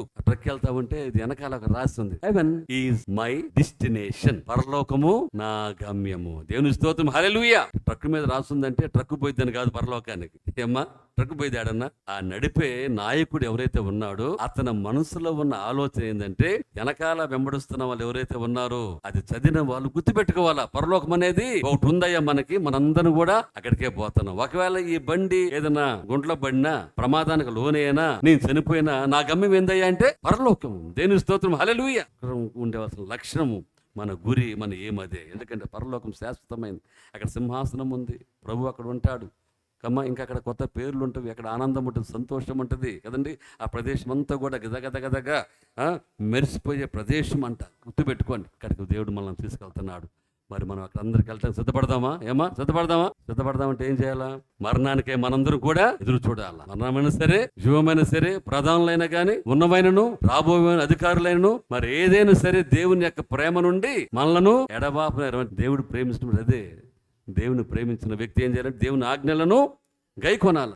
వెళ్తా ఉంటే ఇది వెనకాల ఒక రాసి ఉంది, హెవెన్ ఈజ్ మై డెస్టినేషన్, పరలోకము నా గమ్యము. దేవుని స్తోత్రం. హల్లెలూయా. ట్రక్ మీద రాస్తుందంటే ట్రక్ పోయిద్దని కాదు పరలోకానికి. ఏమ్మా, ట్రక్ పోయిదాడన్నా? ఆ నడిపే నాయకుడు ఎవరైతే ఉన్నాడో అతని మనసులో ఉన్న ఆలోచన ఏంటంటే వెనకాల వెంబడిస్తున్న వాళ్ళు ఎవరైతే ఉన్నారో అది చదివిన వాళ్ళు గుర్తుపెట్టుకోవాలా, పరలోకం అనేది ఒకటి ఉందయ్యా మనకి, మనందరం కూడా అక్కడికే పోతున్నాం. ఒకవేళ ఈ బండి ఏదైనా గుంట్లో పడినా, ప్రమాదానికి లోనైనా, నేను చనిపోయినా, నా గమ్యం ఏందయ్యా అంటే పరలోకం. దేవుని స్తోత్రం. హల్లెలూయా. ఉండేవలసిన లక్షణము, మన గురి, మన ఏమదే. ఎందుకంటే పరలోకం శాశ్వతమైంది. అక్కడ సింహాసనం ఉంది, ప్రభు అక్కడ ఉంటాడు కమ్మా. ఇంకా అక్కడ కొత్త పేర్లు ఉంటుంది, అక్కడ ఆనందం ఉంటుంది, సంతోషం ఉంటుంది కదండి. ఆ ప్రదేశం అంతా కూడా గదగదగదగా మెరిసిపోయే ప్రదేశం అంట. గుర్తుపెట్టుకోండి, అక్కడికి దేవుడు మనల్ని తీసుకెళ్తున్నాడు. మరి మనం అక్కడ అందరికి వెళ్ళటానికి సిద్ధపడదామా? ఏమా సిద్ధపడదామంటే ఏం చేయాలా? మరణానికే మనందరం కూడా ఎదురు చూడాలా. మరణమైనా సరే, జీవమైనా సరే, ప్రధానులైనా కానీ, ఉన్నవైనను, రాబోయే అధికారులైనను, మరి ఏదైనా సరే దేవుని యొక్క ప్రేమ నుండి మనలను ఎడబాప. దేవుడు ప్రేమించడం అదే. దేవుని ప్రేమించిన వ్యక్తి ఏం చేయాలంటే దేవుని ఆజ్ఞలను గైకొనాలి.